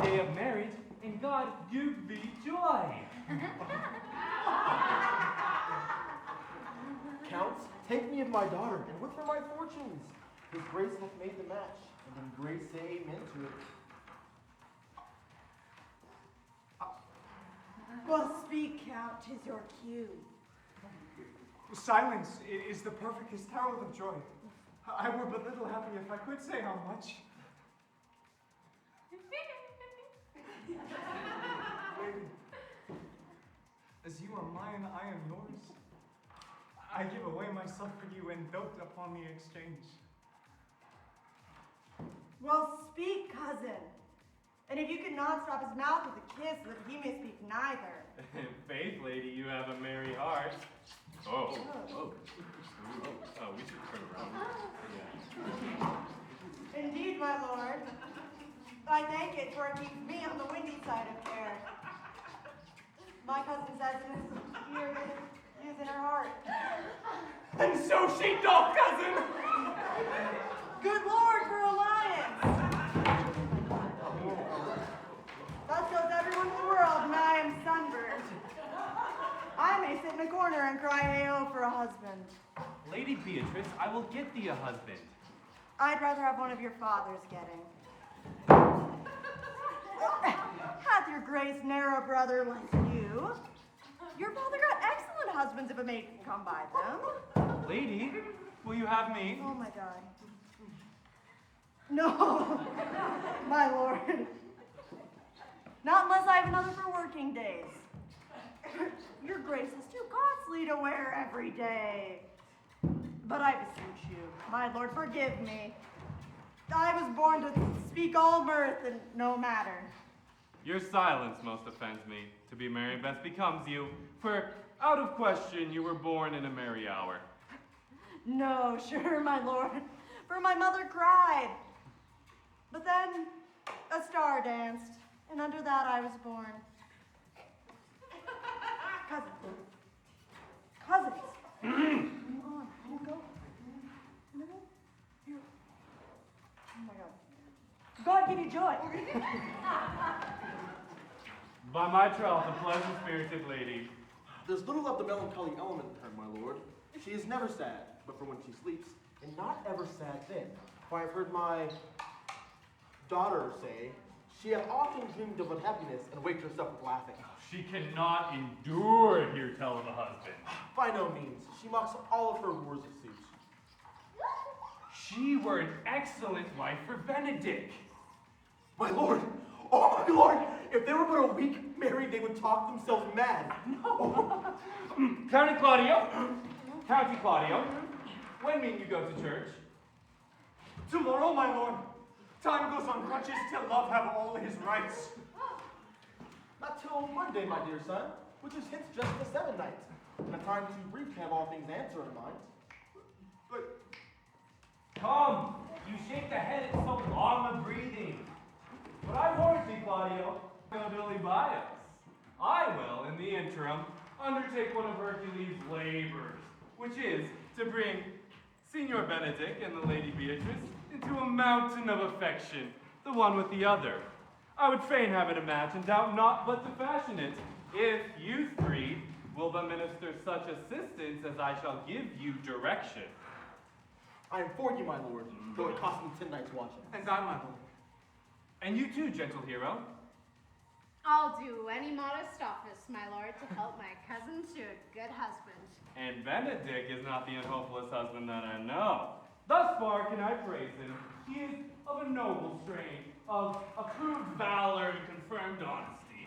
day of marriage, and God give thee joy. Counts, take me of my daughter, and with her my fortunes. His grace hath made the match, and in grace say amen to it. Well, speak, Count, 'tis your cue. Silence is the perfectest herald of joy. I were but little happy if I could say how much. Lady, as you are mine, I am yours. I give away myself for you and dote upon the exchange. Well, speak, cousin. And if you could not stop his mouth with a kiss, that he may speak neither. In faith, lady, you have a merry heart. Oh, we should turn around. Yeah. Indeed, my lord. I thank it, for it keeps me on the windy side of care. My cousin says in his ear that it is in her heart. And so she doth, cousin. Good Lord, for alliance! Thus goes everyone in the world, and I am sunburned. I may sit in a corner and cry hey-oh for a husband. Lady Beatrice, I will get thee a husband. I'd rather have one of your father's getting. Hath your grace ne'er a brother like you? Your father got excellent husbands if a maid can come by them. Lady, will you have me? Oh my God. No, my lord. Not unless I have another for working days. Your grace is too costly to wear every day. But I beseech you, my lord, forgive me. I was born to speak all mirth and no matter. Your silence most offends me. To be merry best becomes you, for out of question you were born in a merry hour. No, sure, my lord, for my mother cried. But then a star danced, and under that I was born. Cousins. Come on, don't go. No, here. Oh my God. God give you joy. By my troth, a pleasant-spirited lady. There's little of the melancholy element in her, my lord. She is never sad, but for when she sleeps, and not ever sad then. For I've heard my daughter say she has often dreamed of unhappiness and waked herself with laughing. She cannot endure to hear tell of a husband. By no means. She mocks all of her wars of suit. She were an excellent wife for Benedict. My lord! Oh, my lord! If they were but a week married, they would talk themselves mad. No! County Claudio, County Claudio, when mean you go to church? Tomorrow, my lord. Time goes on crutches till love have all his rights. Not till Monday, my dear son, which is hence just the 7th night, and a time too brief to have all things answered in mind. But Come, you shake the head at so long a breathing. But I warn thee, Claudio, Billy by us. I will, in the interim, undertake one of Hercules' labors, which is to bring Signor Benedict and the Lady Beatrice into a mountain of affection, the one with the other. I would fain have it imagined, doubt not but to fashion it, if you three will but minister such assistance as I shall give you direction. I am for you, my lord, though it cost me 10 nights watching. and I, my lord. And you too, gentle hero. I'll do any modest office, my lord, to help my cousin to a good husband. And Benedict is not the unhopeless husband that I know. Thus far can I praise him. He is of a noble strain, of approved valor and confirmed honesty.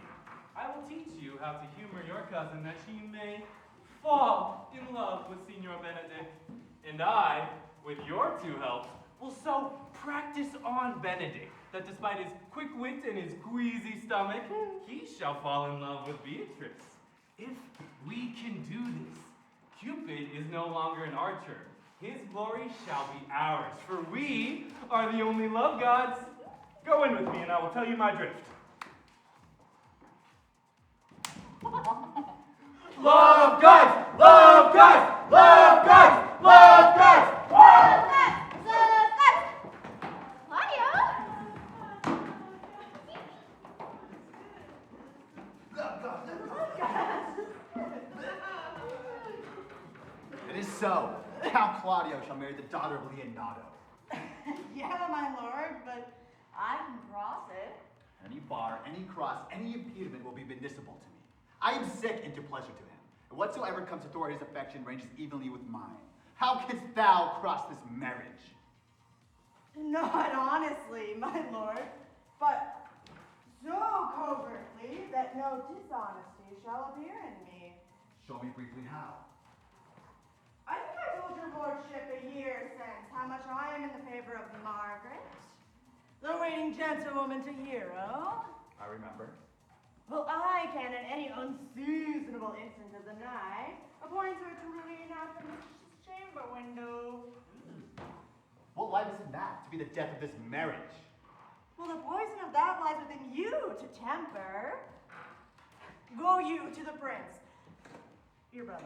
I will teach you how to humor your cousin that she may fall in love with Signor Benedict. And I, with your two helps, will so practice on Benedict that despite his quick wit and his queasy stomach, he shall fall in love with Beatrice. If we can do this, Cupid is no longer an archer. His glory shall be ours, for we are the only love gods. Go in with me and I will tell you my drift. Love guys! Love guys! Love guys! Love guys! It is so. Count Claudio shall marry the daughter of Leonardo. Yeah, my lord, but I can cross it. Any bar, any cross, any impediment will be municipal to me. I am sick into pleasure to him, and whatsoever comes to thwart his affection ranges evenly with mine. How canst thou cross this marriage? Not honestly, my lord, but so covertly that no dishonesty shall appear in me. Show me briefly how. I think I told your lordship a year since how much I am in the favor of Margaret, the waiting gentlewoman to Hero. I remember. Well, I can, in any unseasonable instant of the night, appoint her to remain out the mistress's chamber window. What light is in that to be the death of this marriage? Well, the poison of that lies within you to temper. Go you to the prince, your brother.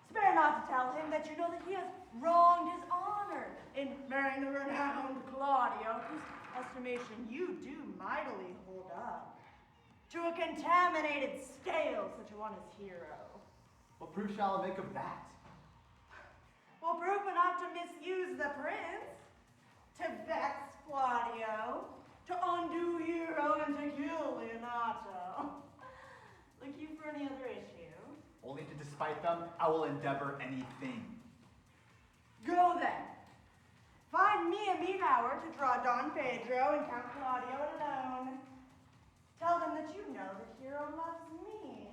Spare not to tell him that you know that he has wronged his honor in marrying the renowned Claudio, whose estimation you do mightily hold up, to a contaminated stale such a one as Hero. What proof shall I make of that? Well, proof enough to misuse the prince, to vex Claudio, to undo Hero, and to kill Leonato. Look you for any other issue? Only to despite them, I will endeavor anything. Go then. Find me a meet hour to draw Don Pedro and Count Claudio alone. Tell them that you know that Hero loves me.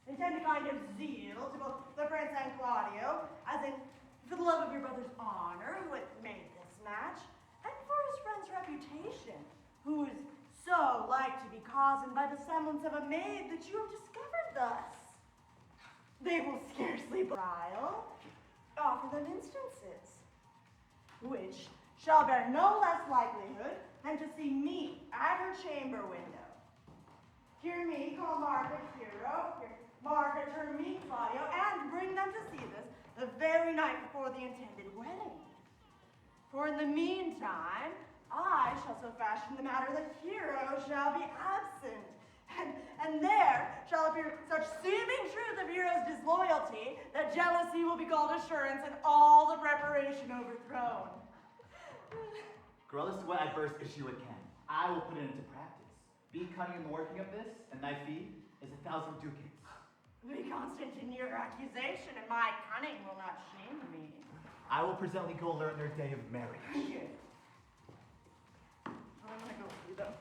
Intend a kind of zeal to both the prince and Claudio, as in for the love of your brother's honor, who had made this match, and for his friend's reputation, who is so like to be cozened by the semblance of a maid that you have discovered thus. They will scarcely trial. Offer them instances, which shall bear no less likelihood than to see me at her chamber window. Hear me call Margaret Hero, hear Margaret turn me Claudio, and bring them to see this the very night before the intended wedding. For in the meantime, I shall so fashion the matter that Hero shall be absent, and and there shall appear such seeming truth of heroes' disloyalty that jealousy will be called assurance and all the preparation overthrown. Girl, this is what I first issue with Ken. I will put it into practice. Be cunning in the working of this, and thy fee is 1,000 ducats. Be constant in your accusation, and my cunning will not shame me. I will presently go learn their day of marriage. Okay. I'm gonna go see them.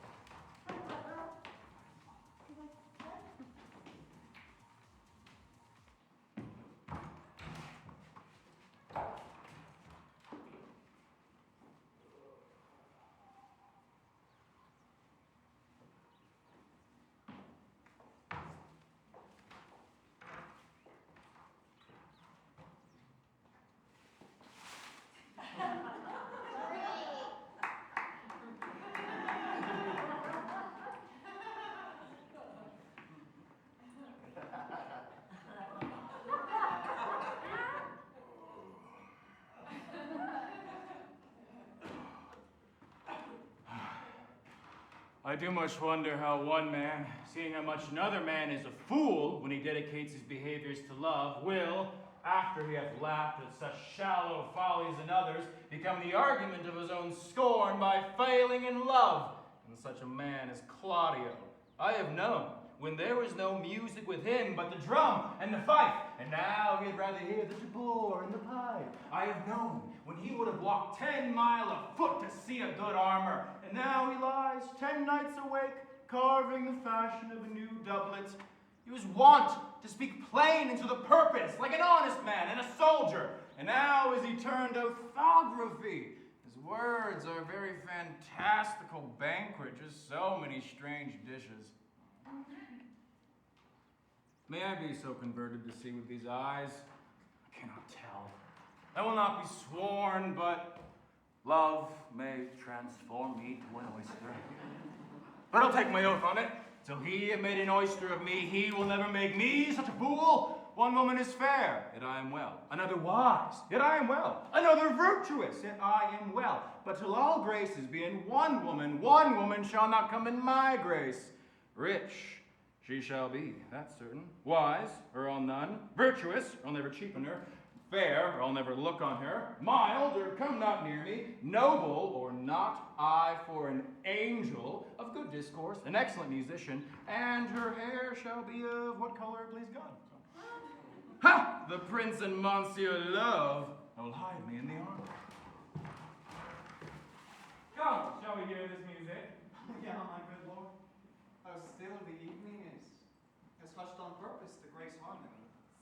I do much wonder how one man, seeing how much another man is a fool when he dedicates his behaviors to love, will, after he hath laughed at such shallow follies in others, become the argument of his own scorn by failing in love. And such a man is Claudio. I have known when there was no music with him but the drum and the fife, and now he'd rather hear the tabor and the pipe. I have known when he would have walked 10 miles afoot to see a good armor, and now he lies 10 nights awake, carving the fashion of a new doublet. He was wont to speak plain and to the purpose, like an honest man and a soldier, and now is he turned to orthography. His words are a very fantastical banquet, just so many strange dishes. May I be so converted to see with these eyes? I cannot tell. I will not be sworn, but love may transform me to an oyster. But I'll take my oath on it. Till he have made an oyster of me, he will never make me such a fool. One woman is fair, yet I am well. Another wise, yet I am well. Another virtuous, yet I am well. But till all graces be in one woman shall not come in my grace. Rich she shall be, that's certain. Wise, or I'll none. Virtuous, or I'll never cheapen her. Fair, or I'll never look on her. Mild, or come not near me. Noble, or not I for an angel. Of good discourse, an excellent musician. And her hair shall be of what color it please God. Ha! The prince and Monsieur Love will hide me in the armor. Come, shall we hear this music? Yeah, my good lord. How still the evening is hushed on purpose to grace harmony.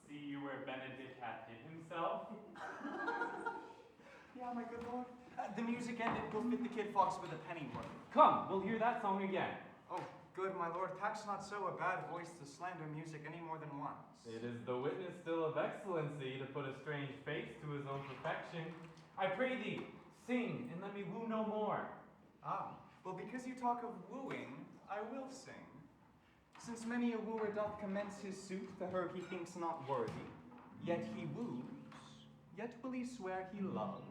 See you where Benedict hath hid himself? Yeah, my good lord. The music ended. Go fit the kid fox with a pennyworth. Come, we'll hear that song again. Oh, good, my lord. Tax not so a bad voice to slander music any more than once. It is the witness still of excellency to put a strange face to his own perfection. I pray thee, sing, and let me woo no more. Ah, well, because you talk of wooing, I will sing. Since many a wooer doth commence his suit to her he thinks not worthy, yet he woos, yet will he swear he loves.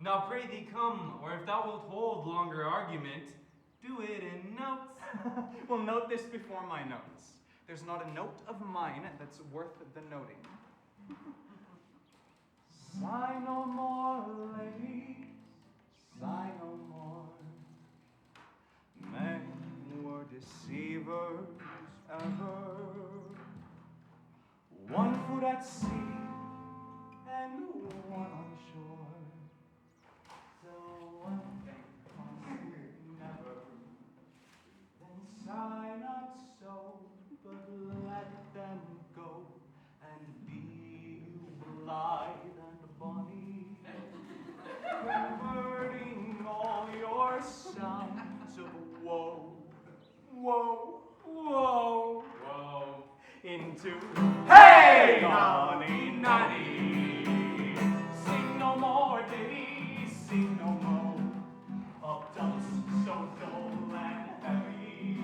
Now pray thee come, or if thou wilt hold longer argument, do it in notes. Well, note this before my notes. There's not a note of mine that's worth the noting. Sigh no more, ladies, sigh no more. Men were deceivers ever. One foot at sea and one on shore. So one thing conquered never. Then sigh not so, but let them go and be you blithe and bonny, converting all your sounds of woe, woe, woe, woe into hey, nonny, nonny. Sing no more, ditty, sing no more of dust so dull and heavy.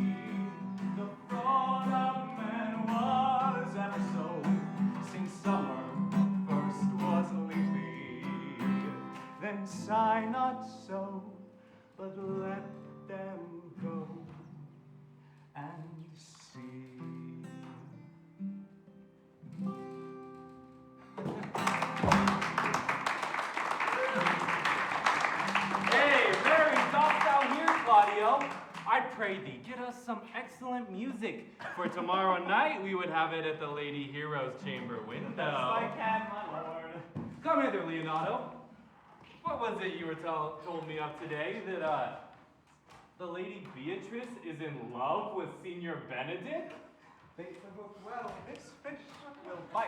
The fraud of man was ever so, since summer first was leafy. Then sigh not so, but let them go and see. Hey, very dost thou here, Claudio. I pray thee, get us some excellent music, for tomorrow night we would have it at the Lady Hero's chamber window. Yes, I can, my lord. Come hither, Leonardo. What was it you were told me of today, that, the Lady Beatrice is in love with Signor Benedict? Well, this fish will bite.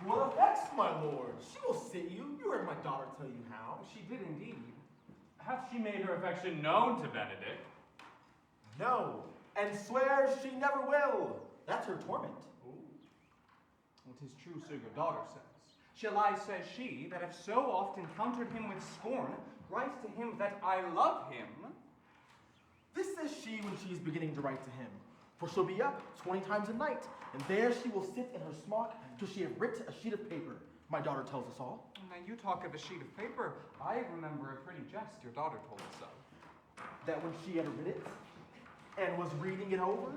What effects, my lord? She will sit you. You heard my daughter tell you how. She did indeed. Hath she made her affection known to Benedict? No, and swears she never will. That's her torment. It is true, so your daughter says. Shall I, says she, that have so oft encountered him with scorn, write to him that I love him? This says she when she is beginning to write to him. For she'll be up 20 times a night, and there she will sit in her smock till she have writ a sheet of paper. My daughter tells us all. Now you talk of a sheet of paper. I remember a pretty jest your daughter told us of. That when she had read it and was reading it over,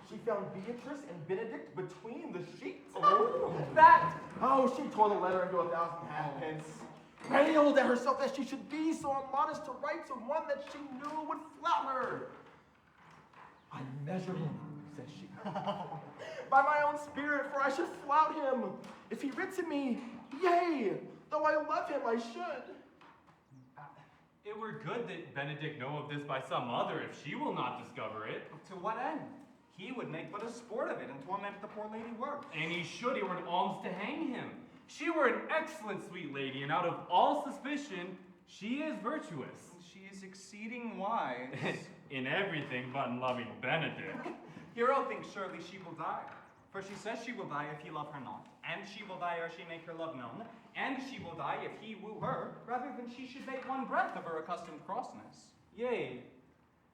she found Beatrice and Benedict between the sheets. Oh, she tore the letter into 1,000 halfpence. Railed at herself that she should be so immodest to write to one that she knew would flout her. I measure him, says she, by my own spirit, for I should flout him. If he writ to me, yea, though I love him, I should. It were good that Benedict know of this by some other, if she will not discover it. To what end? He would make but a sport of it and torment the poor lady worse. And he should, it were an alms to hang him. She were an excellent sweet lady, and out of all suspicion, she is virtuous. She is exceeding wise. In everything but in loving Benedict. Hero thinks surely she will die. For she says she will die if he love her not, and she will die ere she make her love known, and she will die if he woo her, rather than she should make one breath of her accustomed crossness. Yea,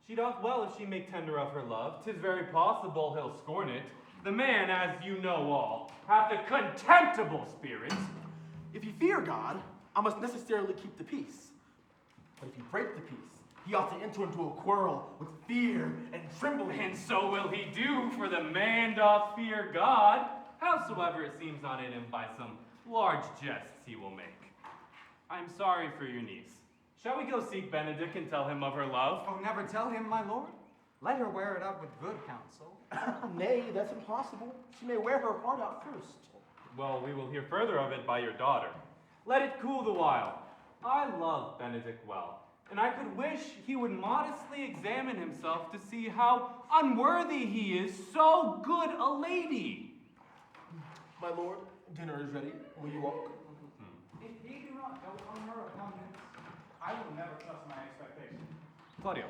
she doth well if she make tender of her love. 'Tis very possible he'll scorn it. The man, as you know all, hath a contemptible spirit. If you fear God, I must necessarily keep the peace. But if you break the peace, he ought to enter into a quarrel with fear and trembling. And so will he do, for the man doth fear God. Howsoever it seems not in him by some large jests he will make. I'm sorry for your niece. Shall we go seek Benedict and tell him of her love? Oh, never tell him, my lord. Let her wear it out with good counsel. Nay, that's impossible. She may wear her heart out first. Well, we will hear further of it by your daughter. Let it cool the while. I love Benedict well, and I could wish he would modestly examine himself to see how unworthy he is so good a lady. My lord, dinner is ready. Will you walk? If he do not go on her abundance, I will never trust my expectations. Claudio,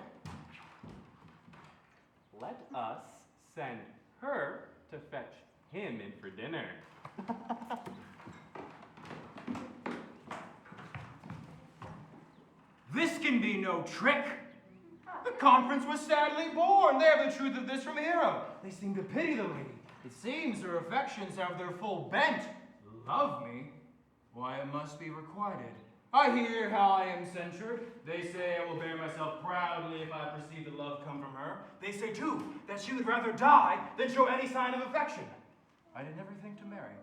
let us send her to fetch him in for dinner. This can be no trick. The conference was sadly born. They have the truth of this from Hero. They seem to pity the lady. It seems her affections have their full bent. Love me? Why, it must be requited. I hear how I am censured. They say I will bear myself proudly if I perceive the love come from her. They say, too, that she would rather die than show any sign of affection. I did never think to marry.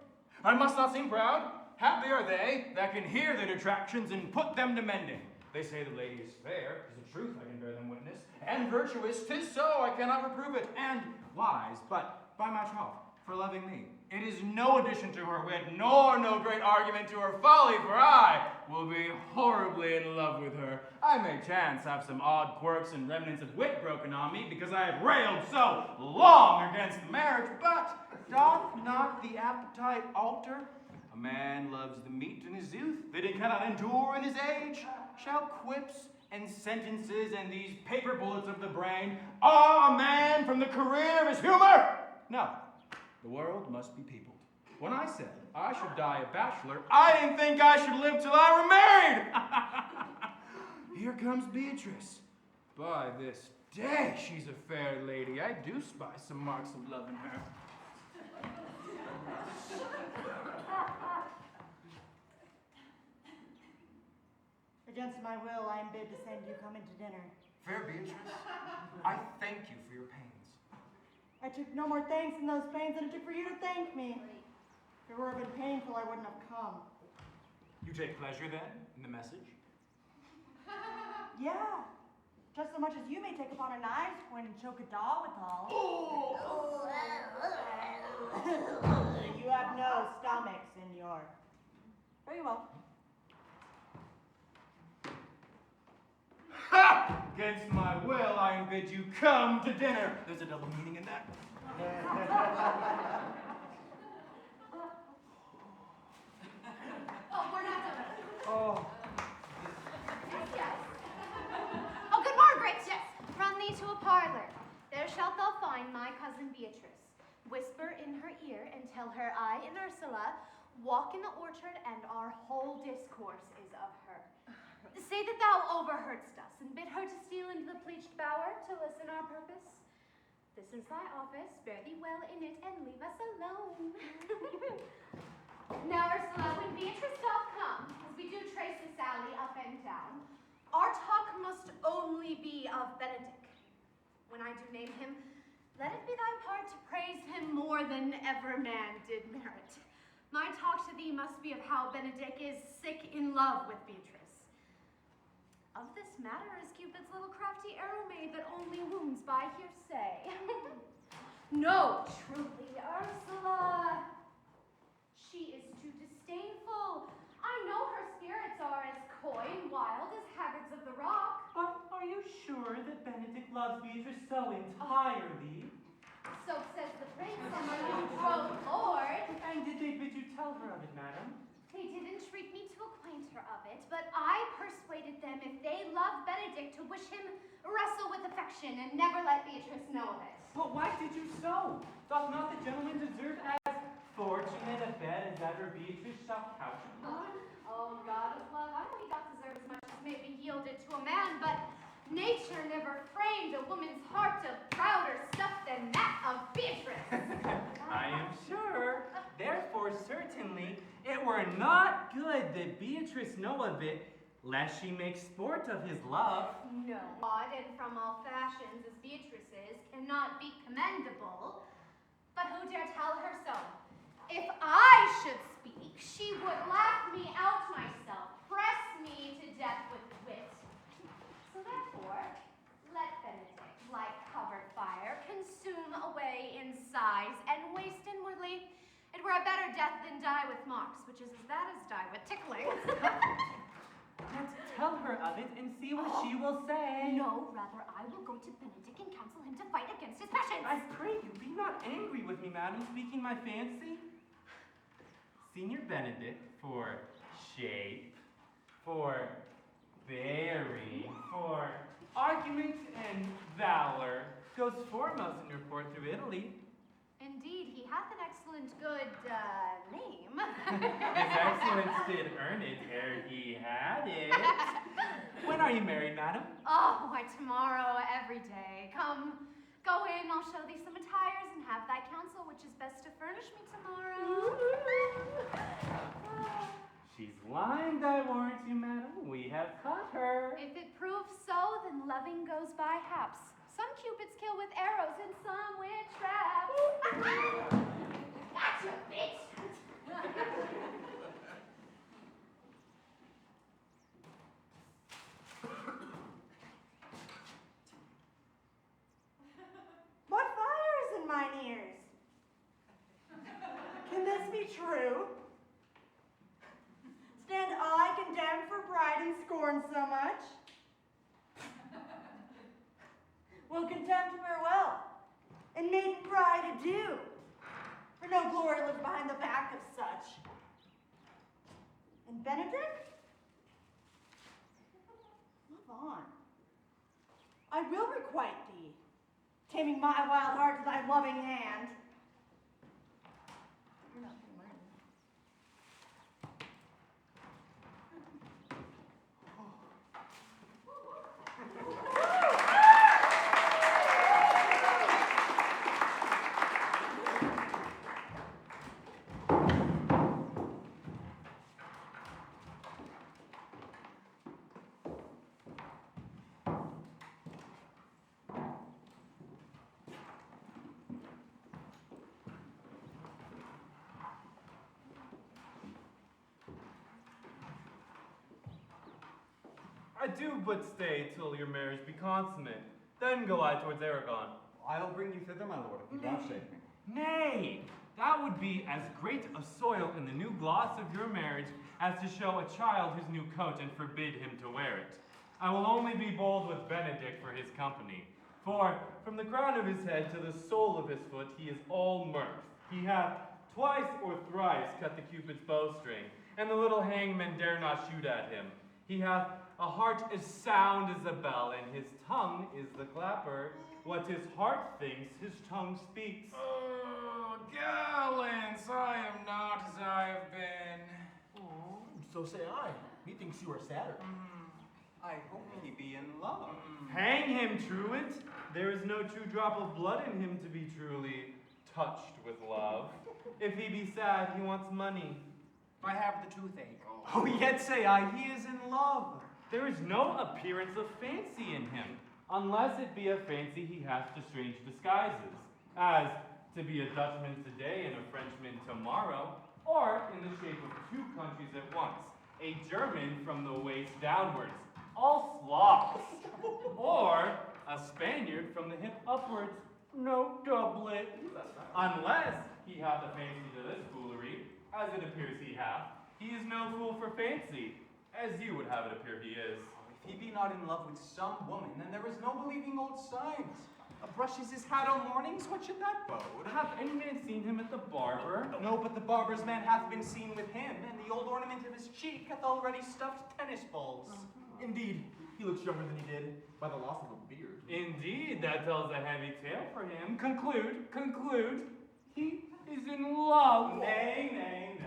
I must not seem proud. Happy are they that can hear their detractions and put them to mending. They say the lady is fair, 'tis the truth I can bear them witness, and virtuous, 'tis so, I cannot reprove it, and wise, but by my troth, for loving me. It is no addition to her wit, nor no great argument to her folly, for I will be horribly in love with her. I may chance have some odd quirks and remnants of wit broken on me, because I have railed so long against marriage, but doth not the appetite alter? A man loves the meat in his youth that he cannot endure in his age. Shall quips and sentences and these paper bullets of the brain awe a man from the career of his humor? No, the world must be peopled. When I said I should die a bachelor, I didn't think I should live till I were married. Here comes Beatrice. By this day, she's a fair lady. I do spy some marks of love in her. Against my will, I am bid to send you come into dinner. Fair Beatrice, I thank you for your pains. I took no more thanks in those pains than it took for you to thank me. If it were been painful, I wouldn't have come. You take pleasure then in the message? Yeah, just so much as you may take upon a knife's point and choke a doll withal. You have no stomach, senor. Very well. Ha! Against my will, I bid you come to dinner. There's a double meaning in that. Oh, we're not done. Oh. Yes. Oh, good Margaret, yes. Run thee to a parlor. There shalt thou find my cousin Beatrice. Whisper in her ear and tell her I and Ursula walk in the orchard and our whole discourse is of her. Say that thou overheardst us and bid her to steal into the pleached bower to listen our purpose. This is thy office, bear thee well in it and leave us alone. Now, Ursula, when Beatrice doth come, as we do trace this alley up and down, our talk must only be of Benedict. When I do name him, let it be thy part to praise him more than ever man did merit. My talk to thee must be of how Benedict is sick in love with Beatrice. Of this matter is Cupid's little crafty arrow made that only wounds by hearsay. No, truly, Ursula. She is too disdainful. I know her spirits are as coy and wild as haggards of the rock. But are you sure that Benedict loves Beatrice so entirely? So says the prince and my betrothed lord. And did they bid you tell her of it, madam? They did entreat me to acquaint her of it, but I persuaded them if they love Benedict to wish him wrestle with affection and never let Beatrice know of it. But why did you so? Doth not the gentleman deserve as fortunate a bed as ever Beatrice shall couch upon? Oh, God of love, I know he doth deserve as much as may be yielded to a man, but nature never framed a woman's heart of prouder stuff than that of Beatrice. I am sure. Therefore, certainly, it were not good that Beatrice know of it, lest she make sport of his love. No, odd and from all fashions as Beatrice is, cannot be commendable. But who dare tell her so? If I should speak, she would laugh me out myself, press me to death with wit. So therefore, let Benedict, like covered fire, consume away in sighs and waste inwardly. It were a better death than die with marks, which is as bad as die with tickling. Let's tell her of it and see what she will say. No, rather I will go to Benedict and counsel him to fight against his passions. I pray you, be not angry with me, madam, speaking my fancy. Senior Benedict, for shape, for bearing, for argument and valor, goes foremost in your port through Italy. Indeed, he hath an excellent good name. His excellence did earn it ere he had it. When are you married, madam? Oh, why tomorrow, every day. Come, go in, I'll show thee some attires and have thy counsel which is best to furnish me tomorrow. She's lying, I warrant you, madam. We have caught her. If it proves so, then loving goes by haps. Some cupids kill with arrows and some with traps. That's a bitch. What fire is in mine ears? Can this be true? Stand I condemned for pride and scorn so much? Will contempt farewell, and maiden pride adieu, for no glory lives behind the back of such. And Benedict? Move on. I will requite thee, taming my wild heart to thy loving hand. You're not gonna mind. I do but stay till your marriage be consummate. Then go I towards Aragon. I'll bring you thither, my lord, if you vouchsafe me. Nay, that would be as great a soil in the new gloss of your marriage as to show a child his new coat and forbid him to wear it. I will only be bold with Benedict for his company. For from the crown of his head to the sole of his foot he is all mirth. He hath twice or thrice cut the Cupid's bowstring, and the little hangman dare not shoot at him. He hath a heart as sound as a bell, and his tongue is the clapper. What his heart thinks, his tongue speaks. Oh, gallants, I am not as I have been. Oh, so say I. Methinks you are sadder. I hope he be in love. Hang him, truant. There is no true drop of blood in him to be truly touched with love. If he be sad, he wants money. I have the toothache. Oh, yet say I, he is in love. There is no appearance of fancy in him, unless it be a fancy he hath to strange disguises, as to be a Dutchman today and a Frenchman tomorrow, or in the shape of two countries at once, a German from the waist downwards, all Slavs, or a Spaniard from the hip upwards, no doublet, unless he hath a fancy to this foolery, as it appears he hath. He is no fool for fancy, as you would have it appear he is. If he be not in love with some woman, then there is no believing old signs. Brushes his hat o' mornings, what should that bode? Hath any man seen him at the barber? No, but the barber's man hath been seen with him, and the old ornament of his cheek hath already stuffed tennis balls. Indeed, he looks younger than he did by the loss of a beard. Indeed, that tells a heavy tale for him. Conclude. He is in love. Nay, nay, nay.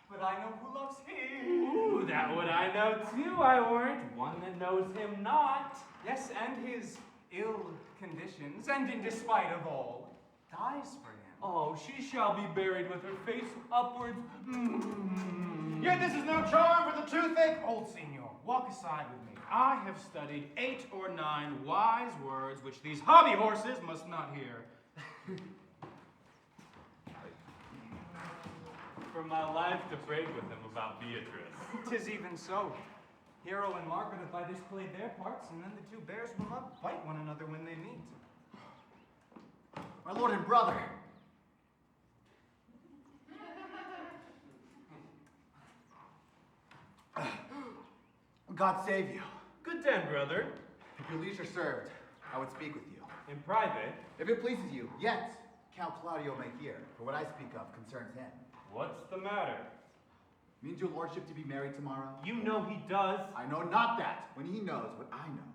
But I know who loves him. Ooh, that would I know too, I warrant. One that knows him not. Yes, and his ill conditions, and in despite of all, dies for him. Oh, she shall be buried with her face upwards. Yet this is no charm for the toothache. Old senor, walk aside with me. I have studied 8 or 9 wise words which these hobby horses must not hear. For my life to break with him about Beatrice. 'Tis even so. Hero and Margaret have by this played their parts, and then the two bears will not bite one another when they meet. My lord and brother. God save you. Good den, brother. If your leisure served, I would speak with you. In private, If it pleases you, yet Count Claudio may hear, for what I speak of concerns him. what's the matter? Means your lordship to be married tomorrow? You know he does. I know not that, when he knows what I know.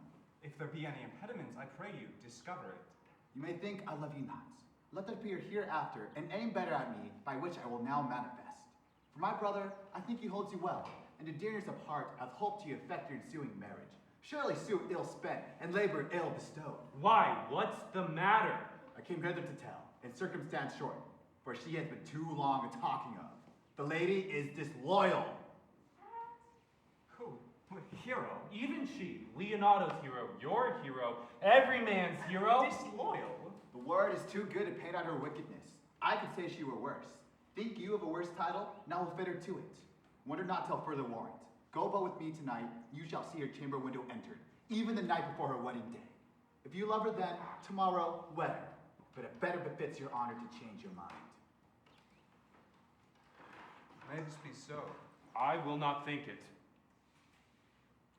If there be any impediments, I pray you, discover it. You may think I love you not. Let that appear hereafter, and aim better at me, by which I will now manifest. For my brother, I think he holds you well, and to dearness of heart, I've hoped you effect your ensuing marriage. Surely sue ill spent, and labor ill bestowed. Why? What's the matter? I came hither to tell, in circumstance short, for she has been too long a talking of. The lady is disloyal. Who? Hero? Even she, Leonardo's hero, your hero, every man's hero. Disloyal? The word is too good to paint out her wickedness. I could say she were worse. Think you of a worse title? Now will fit her to it. Wonder not till further warrant. Go but with me tonight, you shall see her chamber window entered, even the night before her wedding day. If you love her then, tomorrow, wed her. But it better befits your honor to change your mind. May this be so. I will not think it.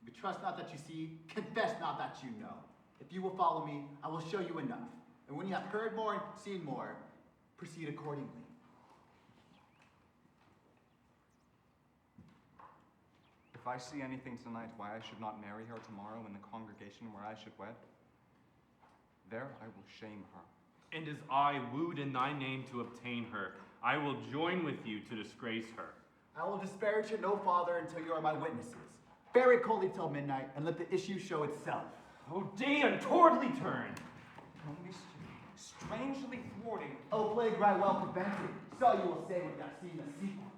If you trust not that you see, confess not that you know. If you will follow me, I will show you enough. And when you have heard more and seen more, proceed accordingly. If I see anything tonight why I should not marry her tomorrow in the congregation where I should wed, there I will shame her. And as I wooed in thy name to obtain her, I will join with you to disgrace her. I will disparage you no farther until you are my witnesses. Bear it coldly till midnight, and let the issue show itself. Oh, day untowardly turn! No mystery, strangely thwarting. O plague right well prevented, so you will say when you have seen the sequel.